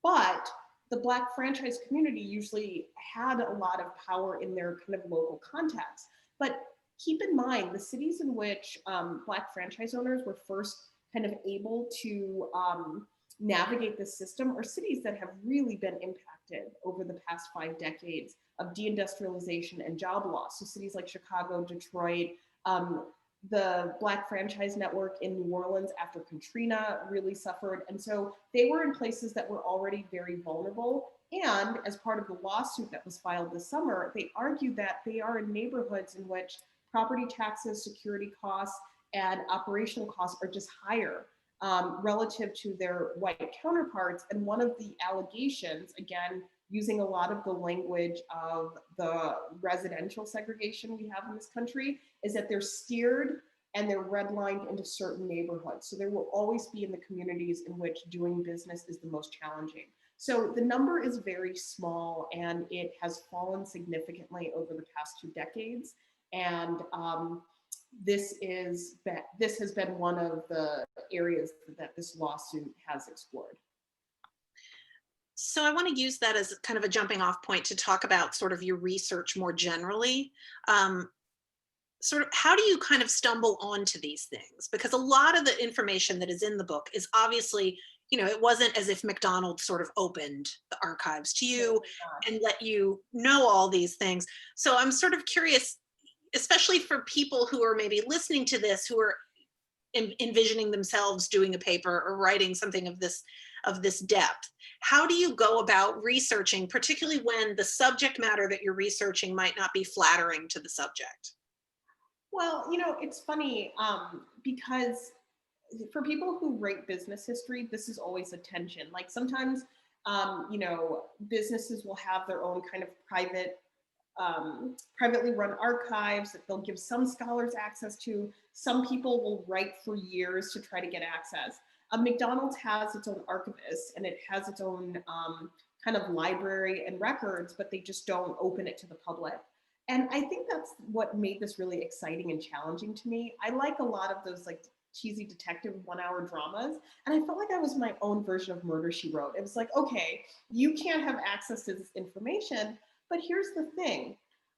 but the Black franchise community usually had a lot of power in their kind of local context. But keep in mind, the cities in which Black franchise owners were first kind of able to navigate the system are cities that have really been impacted over the past 5 decades of deindustrialization and job loss. So cities like Chicago, Detroit, the Black franchise network in New Orleans after Katrina really suffered. And so they were in places that were already very vulnerable. And as part of the lawsuit that was filed this summer, they argued that they are in neighborhoods in which property taxes, security costs, and operational costs are just higher relative to their white counterparts. And one of the allegations, again, using a lot of the language of the residential segregation we have in this country, is that they're steered and they're redlined into certain neighborhoods. So there will always be in the communities in which doing business is the most challenging. So the number is very small and it has fallen significantly over the past 2 decades. And this has been one of the areas that this lawsuit has explored. So I want to use that as kind of a jumping off point to talk about sort of your research more generally. Sort of how do you kind of stumble onto these things? Because a lot of the information that is in the book is obviously, you know, it wasn't as if McDonald sort of opened the archives to you and let you know all these things. So I'm sort of curious, especially for people who are maybe listening to this, who are envisioning themselves doing a paper or writing something of this depth. How do you go about researching, particularly when the subject matter that you're researching might not be flattering to the subject? Well, you know, it's funny because for people who write business history, this is always a tension. Like sometimes, you know, businesses will have their own kind of privately run archives that they'll give some scholars access to. Some people will write for years to try to get access. McDonald's has its own archivist and it has its own kind of library and records, but they just don't open it to the public. And I think that's what made this really exciting and challenging to me. I like a lot of those like cheesy detective 1-hour dramas. And I felt like I was my own version of Murder, She Wrote. It was like, okay, you can't have access to this information, but here's the thing.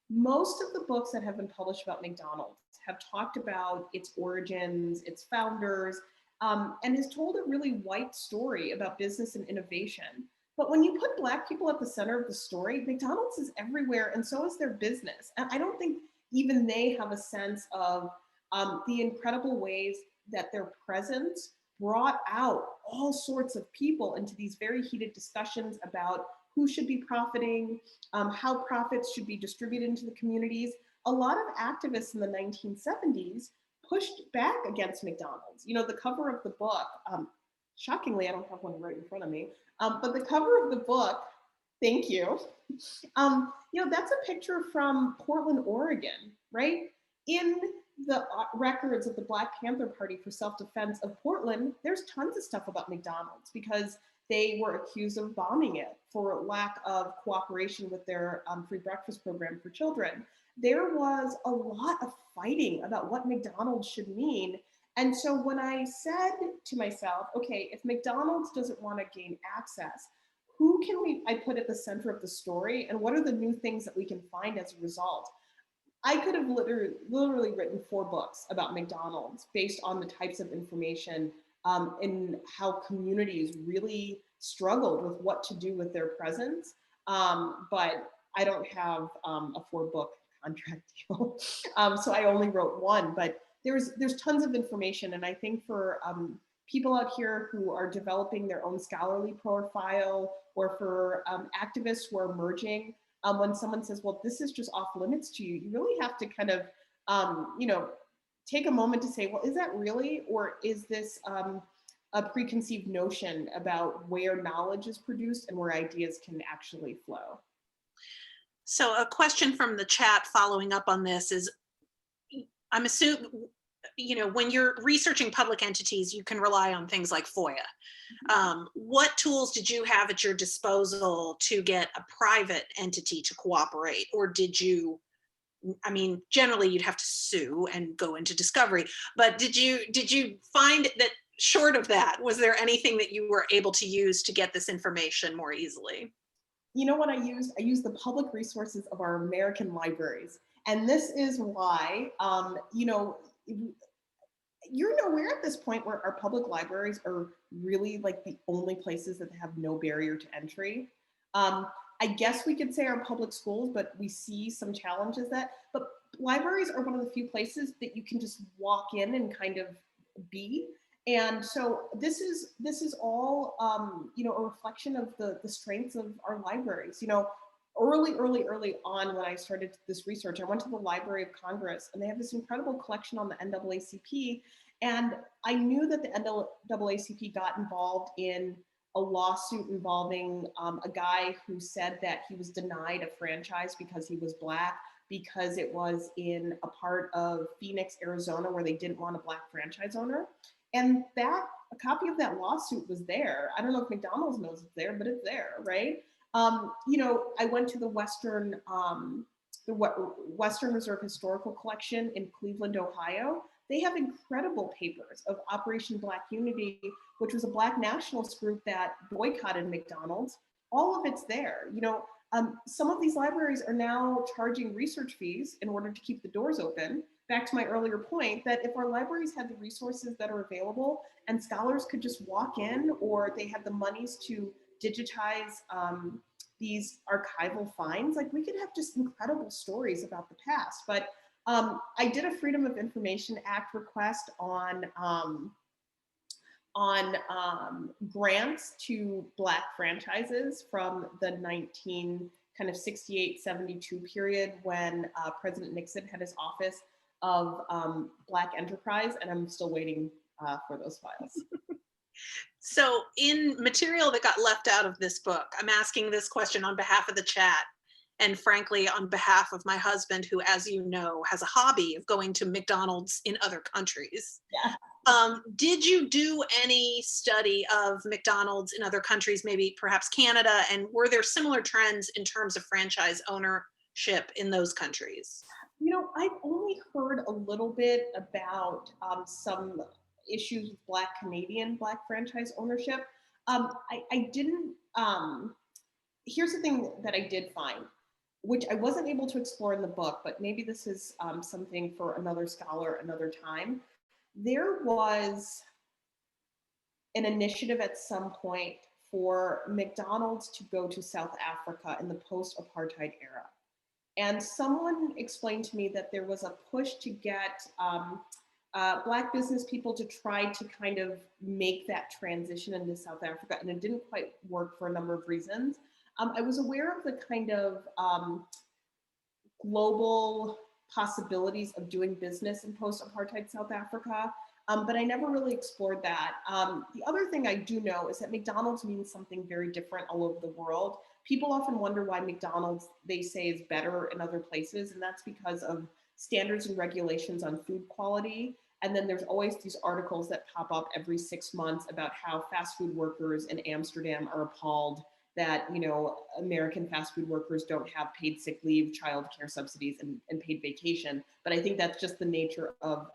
Most of the books that have been published about McDonald's have talked about its origins, its founders, and has told a really white story about business and innovation. But when you put Black people at the center of the story, McDonald's is everywhere and so is their business. And I don't think even they have a sense of the incredible ways that their presence brought out all sorts of people into these very heated discussions about who should be profiting, how profits should be distributed into the communities. A lot of activists in the 1970s pushed back against McDonald's. You know, the cover of the book, shockingly, I don't have one right in front of me, but the cover of the book, thank you, you know, that's a picture from Portland, Oregon, right? In the records of the Black Panther Party for Self-Defense of Portland, there's tons of stuff about McDonald's because they were accused of bombing it for lack of cooperation with their free breakfast program for children. There was a lot of fighting about what McDonald's should mean. And so when I said to myself, okay, if McDonald's doesn't want to gain access, who can I put at the center of the story? And what are the new things that we can find as a result? I could have literally written 4 books about McDonald's based on the types of information and how communities really struggled with what to do with their presence. But I don't have a 4-book contract deal. So I only wrote 1, but there's tons of information. And I think for people out here who are developing their own scholarly profile, or for activists who are emerging, when someone says, well, this is just off limits to you, you really have to kind of, you know, take a moment to say, well, is that really, or is this a preconceived notion about where knowledge is produced and where ideas can actually flow? So a question from the chat following up on this is, I'm assuming, you know, when you're researching public entities, you can rely on things like FOIA. What tools did you have at your disposal to get a private entity to cooperate? Or did you, I mean, generally you'd have to sue and go into discovery, but did you find that short of that, was there anything that you were able to use to get this information more easily? You know what I used? I used the public resources of our American libraries. And this is why, you know, we're at this point where our public libraries are really like the only places that have no barrier to entry. I guess we could say our public schools, but we see some challenges but libraries are one of the few places that you can just walk in and kind of be. And so this is all, you know, a reflection of the strengths of our libraries. You know, early on when I started this research, I went to the Library of Congress, and they have this incredible collection on the NAACP. And I knew that the NAACP got involved in a lawsuit involving a guy who said that he was denied a franchise because he was Black, because it was in a part of Phoenix, Arizona, where they didn't want a Black franchise owner. And a copy of that lawsuit was there. I don't know if McDonald's knows it's there, but it's there, right? I went to the Western Reserve Historical Collection in Cleveland, Ohio. They have incredible papers of Operation Black Unity, which was a Black nationalist group that boycotted McDonald's. All of it's there. Some of these libraries are now charging research fees in order to keep the doors open. Back to my earlier point, that if our libraries had the resources that are available and scholars could just walk in, or they had the monies to digitize these archival finds, like we could have just incredible stories about the past. But I did a Freedom of Information Act request on grants to Black franchises from the 1968-72 period when President Nixon had his office of Black enterprise, and I'm still waiting for those files. So in material that got left out of this book, I'm asking this question on behalf of the chat, and frankly, on behalf of my husband, who, as you know, has a hobby of going to McDonald's in other countries. Yeah. Did you do any study of McDonald's in other countries, maybe perhaps Canada, and were there similar trends in terms of franchise ownership in those countries? I've only heard a little bit about some issues with Black franchise ownership. I didn't, here's the thing that I did find, which I wasn't able to explore in the book, but maybe this is something for another scholar another time. There was an initiative at some point for McDonald's to go to South Africa in the post-apartheid era. And someone explained to me that there was a push to get Black business people to try to kind of make that transition into South Africa, and it didn't quite work for a number of reasons. I was aware of the kind of global possibilities of doing business in post-apartheid South Africa, but I never really explored that. The other thing I do know is that McDonald's means something very different all over the world. People often wonder why McDonald's, they say, is better in other places, and that's because of standards and regulations on food quality. And then there's always these articles that pop up every 6 months about how fast food workers in Amsterdam are appalled that American fast food workers don't have paid sick leave, childcare subsidies, and paid vacation. But I think that's just the nature of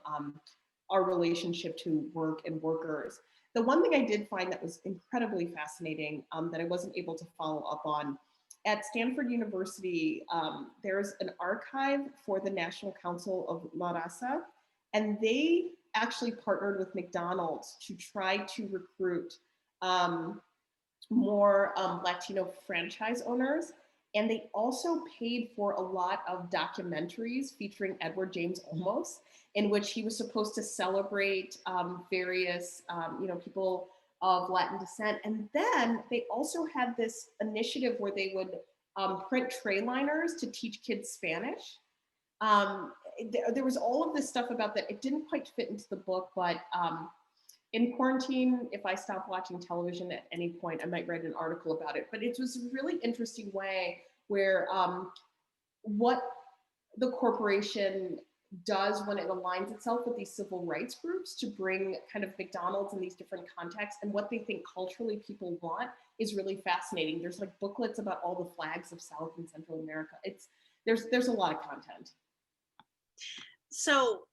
our relationship to work and workers. The one thing I did find that was incredibly fascinating that I wasn't able to follow up on, at Stanford University, there's an archive for the National Council of La Raza, and they actually partnered with McDonald's to try to recruit more Latino franchise owners. And they also paid for a lot of documentaries featuring Edward James Olmos, in which he was supposed to celebrate various people of Latin descent. And then they also had this initiative where they would print tray liners to teach kids Spanish. There was all of this stuff about that. It didn't quite fit into the book, but in quarantine, if I stop watching television at any point, I might write an article about it. But it was a really interesting way where what the corporation does when it aligns itself with these civil rights groups to bring kind of McDonald's in these different contexts, and what they think culturally people want is really fascinating. There's like booklets about all the flags of South and Central America. There's a lot of content. So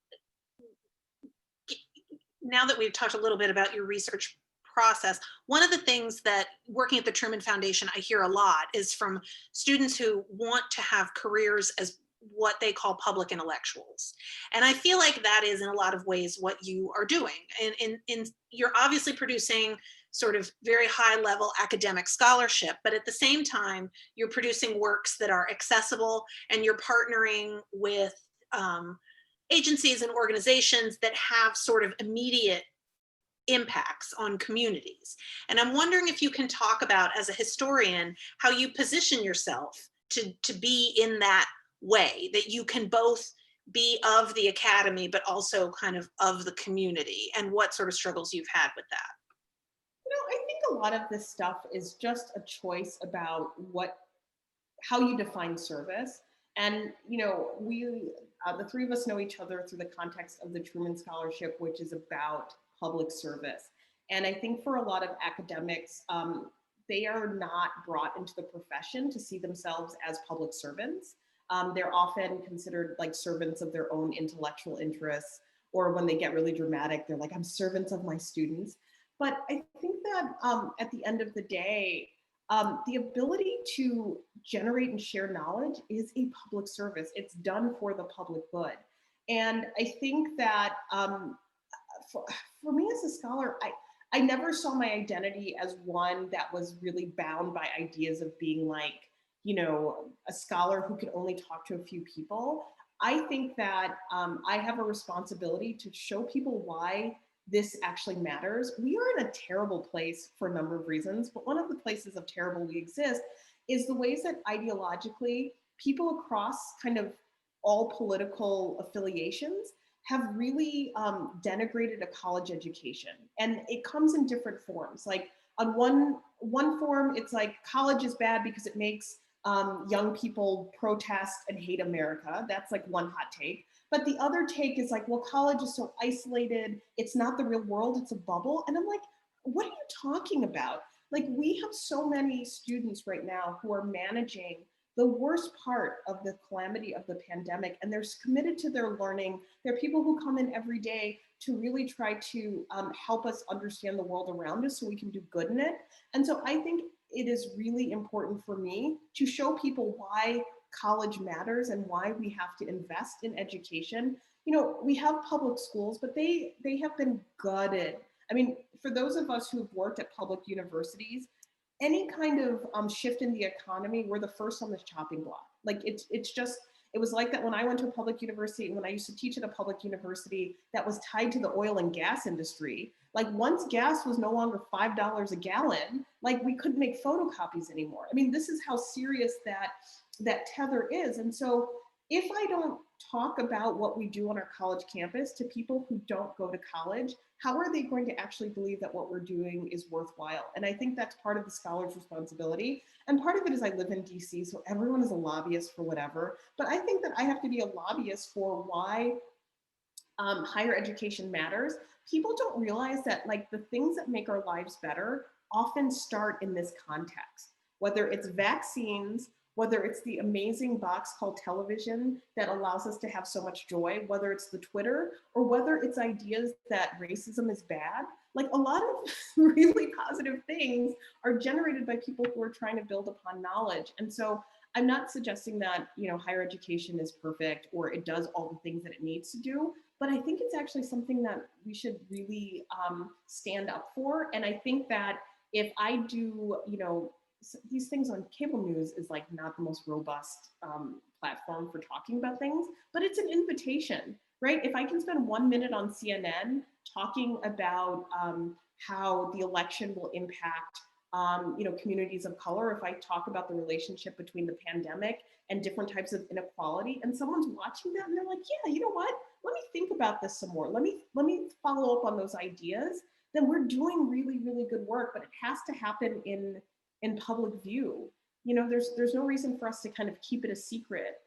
now that we've talked a little bit about your research process, one of the things that working at the Truman Foundation I hear a lot is from students who want to have careers as what they call public intellectuals. And I feel like that is in a lot of ways what you are doing. And you're obviously producing sort of very high level academic scholarship, but at the same time, you're producing works that are accessible, and you're partnering with agencies and organizations that have sort of immediate impacts on communities. And I'm wondering if you can talk about, as a historian, how you position yourself to be in that way, that you can both be of the academy, but also kind of the community, and what sort of struggles you've had with that? I think a lot of this stuff is just a choice about how you define service. And, the three of us know each other through the context of the Truman Scholarship, which is about public service. And I think for a lot of academics, they are not brought into the profession to see themselves as public servants. They're often considered like servants of their own intellectual interests, or when they get really dramatic, they're like, I'm servants of my students. But I think that at the end of the day, the ability to generate and share knowledge is a public service. It's done for the public good. And I think that for me as a scholar, I never saw my identity as one that was really bound by ideas of being like, a scholar who could only talk to a few people. I think that I have a responsibility to show people why this actually matters. We are in a terrible place for a number of reasons, but one of the places of terrible we exist is the ways that ideologically people across kind of all political affiliations have really denigrated a college education. And it comes in different forms. Like on one form, it's like college is bad because it makes young people protest and hate America. That's like one hot take. But the other take is like, well, college is so isolated. It's not the real world. It's a bubble. And I'm like, what are you talking about? Like, we have so many students right now who are managing the worst part of the calamity of the pandemic, and they're committed to their learning. There are people who come in every day to really try to help us understand the world around us so we can do good in it. And so I think it is really important for me to show people why college matters and why we have to invest in education. We have public schools, but they have been gutted. I mean, for those of us who've worked at public universities, any kind of shift in the economy, we're the first on the chopping block. Like it was like that when I went to a public university, and when I used to teach at a public university that was tied to the oil and gas industry. Like once gas was no longer $5 a gallon, like we couldn't make photocopies anymore. I mean, this is how serious that tether is. And so if I don't talk about what we do on our college campus to people who don't go to college, how are they going to actually believe that what we're doing is worthwhile? And I think that's part of the scholar's responsibility. And part of it is I live in DC, so everyone is a lobbyist for whatever. But I think that I have to be a lobbyist for why higher education matters. People don't realize that like the things that make our lives better often start in this context, whether it's vaccines, whether it's the amazing box called television that allows us to have so much joy, whether it's the Twitter, or whether it's ideas that racism is bad. Like a lot of really positive things are generated by people who are trying to build upon knowledge. And so I'm not suggesting that, higher education is perfect or it does all the things that it needs to do, but I think it's actually something that we should really stand up for. And I think that if I do, these things on cable news is like not the most robust platform for talking about things, but it's an invitation, right? If I can spend 1 minute on CNN talking about how the election will impact communities of color, if I talk about the relationship between the pandemic and different types of inequality, and someone's watching that and they're like, yeah, you know what? Let me think about this some more. Let me follow up on those ideas. Then we're doing really, really good work, but it has to happen in public view. There's no reason for us to kind of keep it a secret,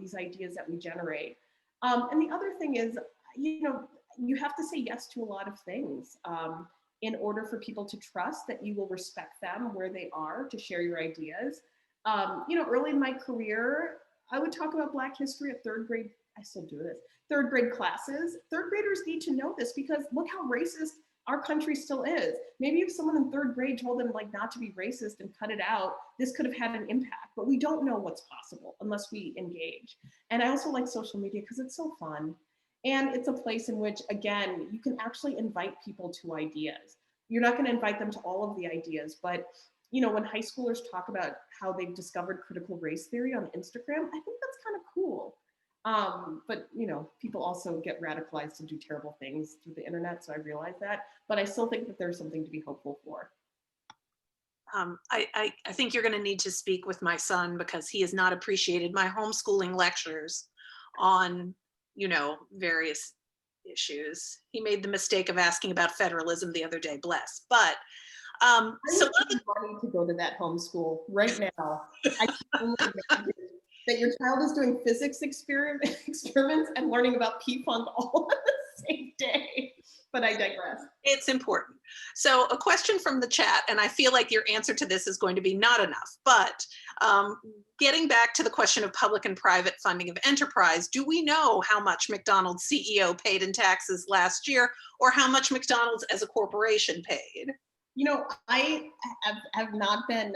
these ideas that we generate. And the other thing is, you have to say yes to a lot of things in order for people to trust that you will respect them where they are to share your ideas. Early in my career, I would talk about Black history at third grade. I still do this. Third grade classes. Third graders need to know this because look how racist our country still is. Maybe if someone in third grade told them like not to be racist and cut it out, this could have had an impact, but we don't know what's possible unless we engage. And I also like social media because it's so fun. And it's a place in which, again, you can actually invite people to ideas. You're not gonna invite them to all of the ideas, but when high schoolers talk about how they've discovered critical race theory on Instagram, I think that's kind of cool. But people also get radicalized to do terrible things through the internet, so I realize that. But I still think that there's something to be hopeful for. I think you're going to need to speak with my son because he has not appreciated my homeschooling lectures on, various issues. He made the mistake of asking about federalism the other day, bless. But So money to go to that homeschool right now. I can only imagine that your child is doing physics experiments and learning about P-Funk all on the same day. But I digress. It's important. So a question from the chat, and I feel like your answer to this is going to be not enough, but getting back to the question of public and private funding of enterprise, do we know how much McDonald's CEO paid in taxes last year, or how much McDonald's as a corporation paid? I have not been,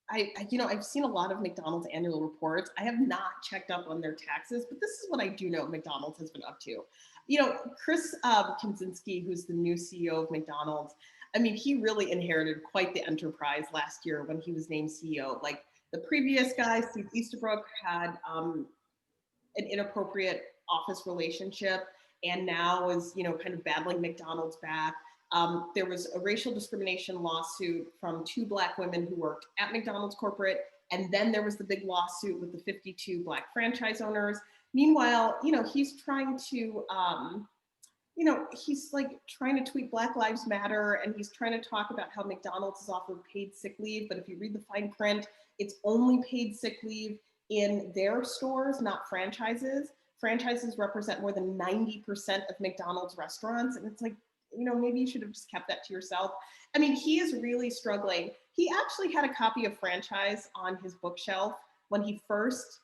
I've seen a lot of McDonald's annual reports. I have not checked up on their taxes, but this is what I do know McDonald's has been up to. Chris Kaczynski, who's the new CEO of McDonald's, he really inherited quite the enterprise last year when he was named CEO. Like the previous guy, Steve Easterbrook, had an inappropriate office relationship and now is, kind of battling McDonald's back. There was a racial discrimination lawsuit from 2 Black women who worked at McDonald's corporate. And then there was the big lawsuit with the 52 Black franchise owners. Meanwhile, he's trying to, he's like trying to tweet Black Lives Matter, and he's trying to talk about how McDonald's has offered paid sick leave. But if you read the fine print, it's only paid sick leave in their stores, not franchises. Franchises represent more than 90% of McDonald's restaurants. And it's like, maybe you should have just kept that to yourself. He is really struggling. He actually had a copy of Franchise on his bookshelf when he first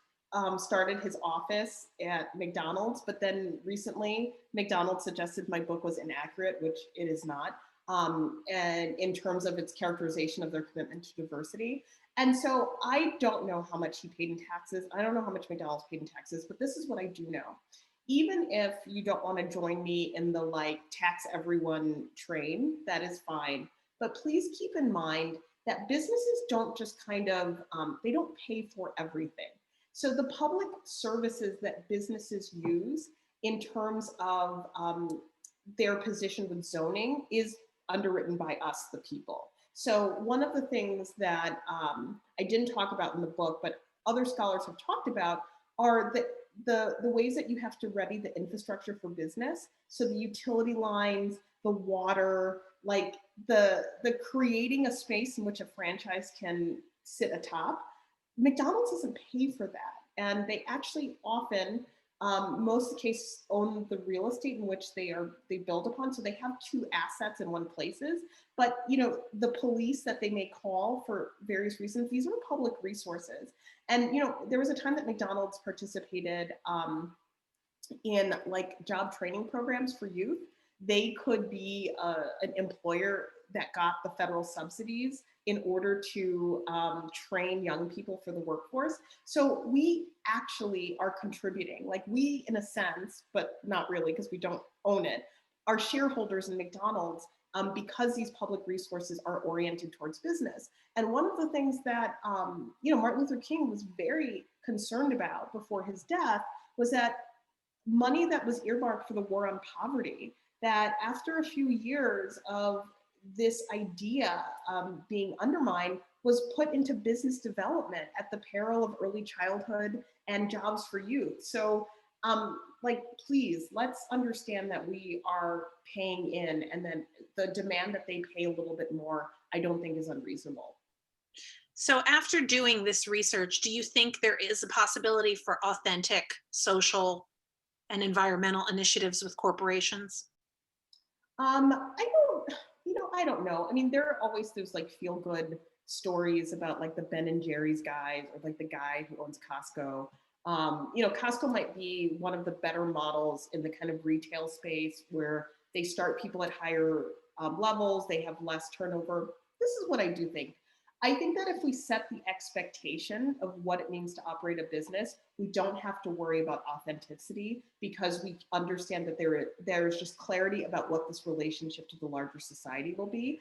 started his office at McDonald's, but then recently McDonald's suggested my book was inaccurate, which it is not, and in terms of its characterization of their commitment to diversity. And so I don't know how much he paid in taxes. I don't know how much McDonald's paid in taxes, but this is what I do know. Even if you don't want to join me in the tax everyone train, that is fine. But please keep in mind that businesses don't just kind of, they don't pay for everything. So the public services that businesses use in terms of their position with zoning is underwritten by us, the people. So one of the things that I didn't talk about in the book, but other scholars have talked about are the ways that you have to ready the infrastructure for business. So the utility lines, the water, like the creating a space in which a franchise can sit atop. McDonald's doesn't pay for that. And they actually often, most of the cases, own the real estate in which they build upon. So they have 2 assets in one places. But the police that they may call for various reasons, these are public resources. And there was a time that McDonald's participated in job training programs for youth. They could be an employer that got the federal subsidies in order to train young people for the workforce. So we actually are contributing, we in a sense, but not really because we don't own it, are shareholders in McDonald's because these public resources are oriented towards business. And one of the things that Martin Luther King was very concerned about before his death was that money that was earmarked for the war on poverty, that after a few years of this idea being undermined, was put into business development at the peril of early childhood and jobs for youth. So please, let's understand that we are paying in, and then the demand that they pay a little bit more, I don't think is unreasonable. So after doing this research, do you think there is a possibility for authentic social and environmental initiatives with corporations? I don't know. There are always those feel-good stories about the Ben and Jerry's guys, or the guy who owns Costco. Costco might be one of the better models in the kind of retail space where they start people at higher levels, they have less turnover. This is what I do think. I think that if we set the expectation of what it means to operate a business, we don't have to worry about authenticity because we understand that there is just clarity about what this relationship to the larger society will be.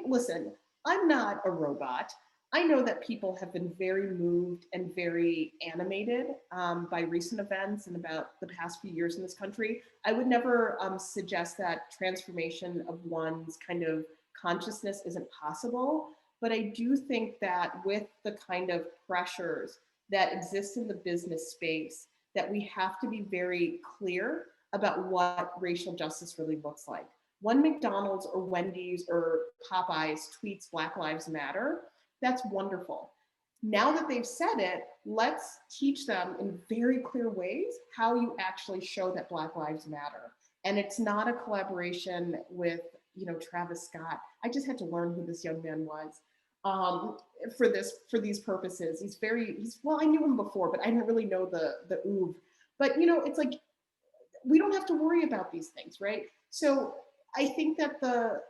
Listen, I'm not a robot. I know that people have been very moved and very animated by recent events and about the past few years in this country. I would never suggest that transformation of one's kind of consciousness isn't possible. But I do think that with the kind of pressures that exist in the business space, that we have to be very clear about what racial justice really looks like. When McDonald's or Wendy's or Popeyes tweets Black Lives Matter, that's wonderful. Now that they've said it, let's teach them in very clear ways how you actually show that Black Lives Matter. And it's not a collaboration with, Travis Scott. I just had to learn who this young man was for these purposes. Well, I knew him before, but I didn't really know the oeuvre. But it's like, we don't have to worry about these things, right? So I think that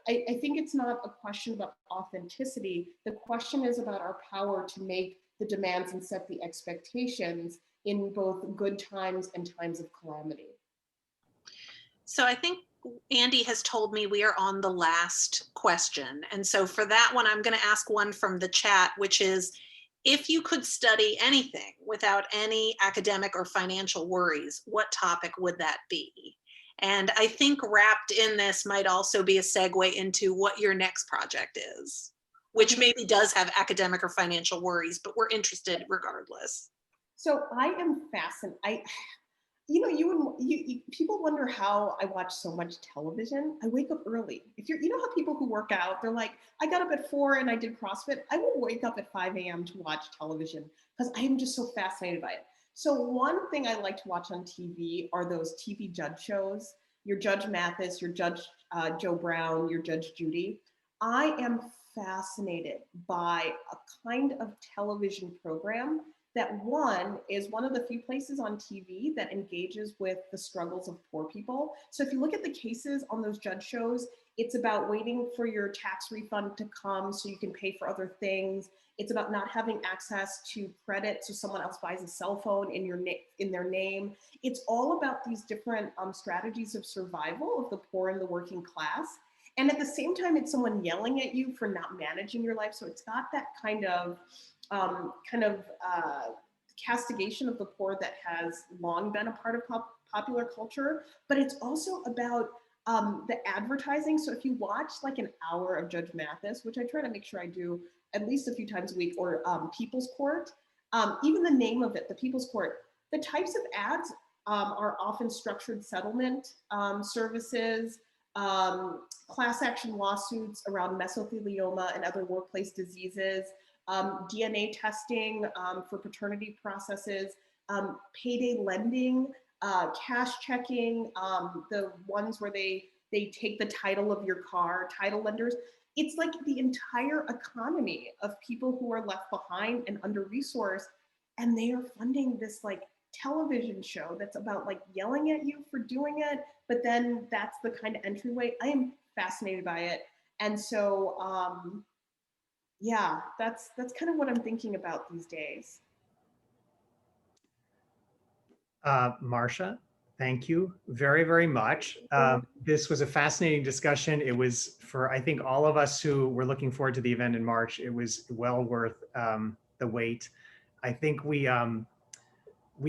I think it's not a question about authenticity. The question is about our power to make the demands and set the expectations in both good times and times of calamity. So I think Andy has told me we are on the last question. And so for that one, I'm going to ask one from the chat, which is, if you could study anything without any academic or financial worries, what topic would that be? And I think wrapped in this might also be a segue into what your next project is, which maybe does have academic or financial worries, but we're interested regardless. So I am fascinated. People wonder how I watch so much television. I wake up early. How people who work out, they're like, I got up at 4 and I did CrossFit. I will wake up at 5 a.m. to watch television because I am just so fascinated by it. So one thing I like to watch on TV are those TV judge shows. Your Judge Mathis, your Judge Joe Brown, your Judge Judy. I am fascinated by a kind of television program that is one of the few places on TV that engages with the struggles of poor people. So if you look at the cases on those judge shows, it's about waiting for your tax refund to come so you can pay for other things. It's about not having access to credit so someone else buys a cell phone in their name. It's all about these different strategies of survival of the poor and the working class. And at the same time, it's someone yelling at you for not managing your life. So it's got that kind of castigation of the poor that has long been a part of popular culture, but it's also about the advertising. So if you watch like an hour of Judge Mathis, which I try to make sure I do at least a few times a week, or People's Court, even the name of it, the People's Court, the types of ads are often structured settlement services, class action lawsuits around mesothelioma and other workplace diseases, DNA testing for paternity processes, payday lending, cash checking, the ones where they take the title of your car, title lenders. It's like the entire economy of people who are left behind and under-resourced, and they are funding this like television show that's about like yelling at you for doing it, but then that's the kind of entryway. I am fascinated by it. And so, yeah, that's kind of what I'm thinking about these days. Marcia, thank you very, very much. This was a fascinating discussion. It was for, I think, all of us who were looking forward to the event in March, it was well worth the wait. I think we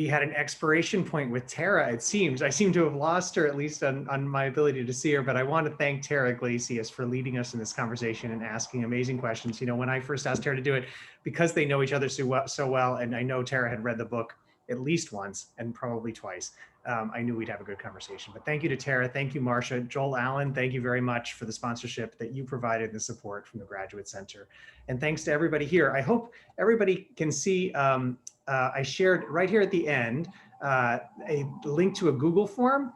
had an expiration point with Tara, it seems. I seem to have lost her, at least on my ability to see her, but I want to thank Tara Iglesias for leading us in this conversation and asking amazing questions. When I first asked Tara to do it, because they know each other so well, and I know Tara had read the book at least once and probably twice, I knew we'd have a good conversation. But thank you to Tara, thank you, Marcia. Joel Allen, thank you very much for the sponsorship that you provided, the support from the Graduate Center. And thanks to everybody here. I hope everybody can see, I shared right here at the end a link to a Google form.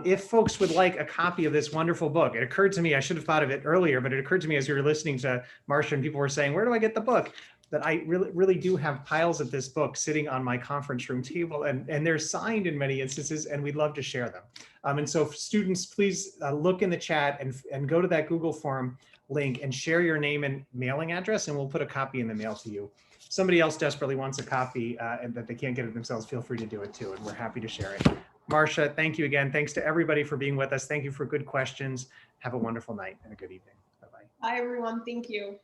If folks would like a copy of this wonderful book, it occurred to me, I should have thought of it earlier, but it occurred to me as we were listening to Marcia and people were saying, where do I get the book? That I really do have piles of this book sitting on my conference room table, and they're signed in many instances, and we'd love to share them. And so students, please look in the chat and go to that Google form link and share your name and mailing address, and we'll put a copy in the mail to you. Somebody else desperately wants a copy and that they can't get it themselves, feel free to do it too, and we're happy to share it. Marcia, thank you again. Thanks to everybody for being with us. Thank you for good questions. Have a wonderful night and a good evening. Bye-bye. Bye, everyone. Thank you.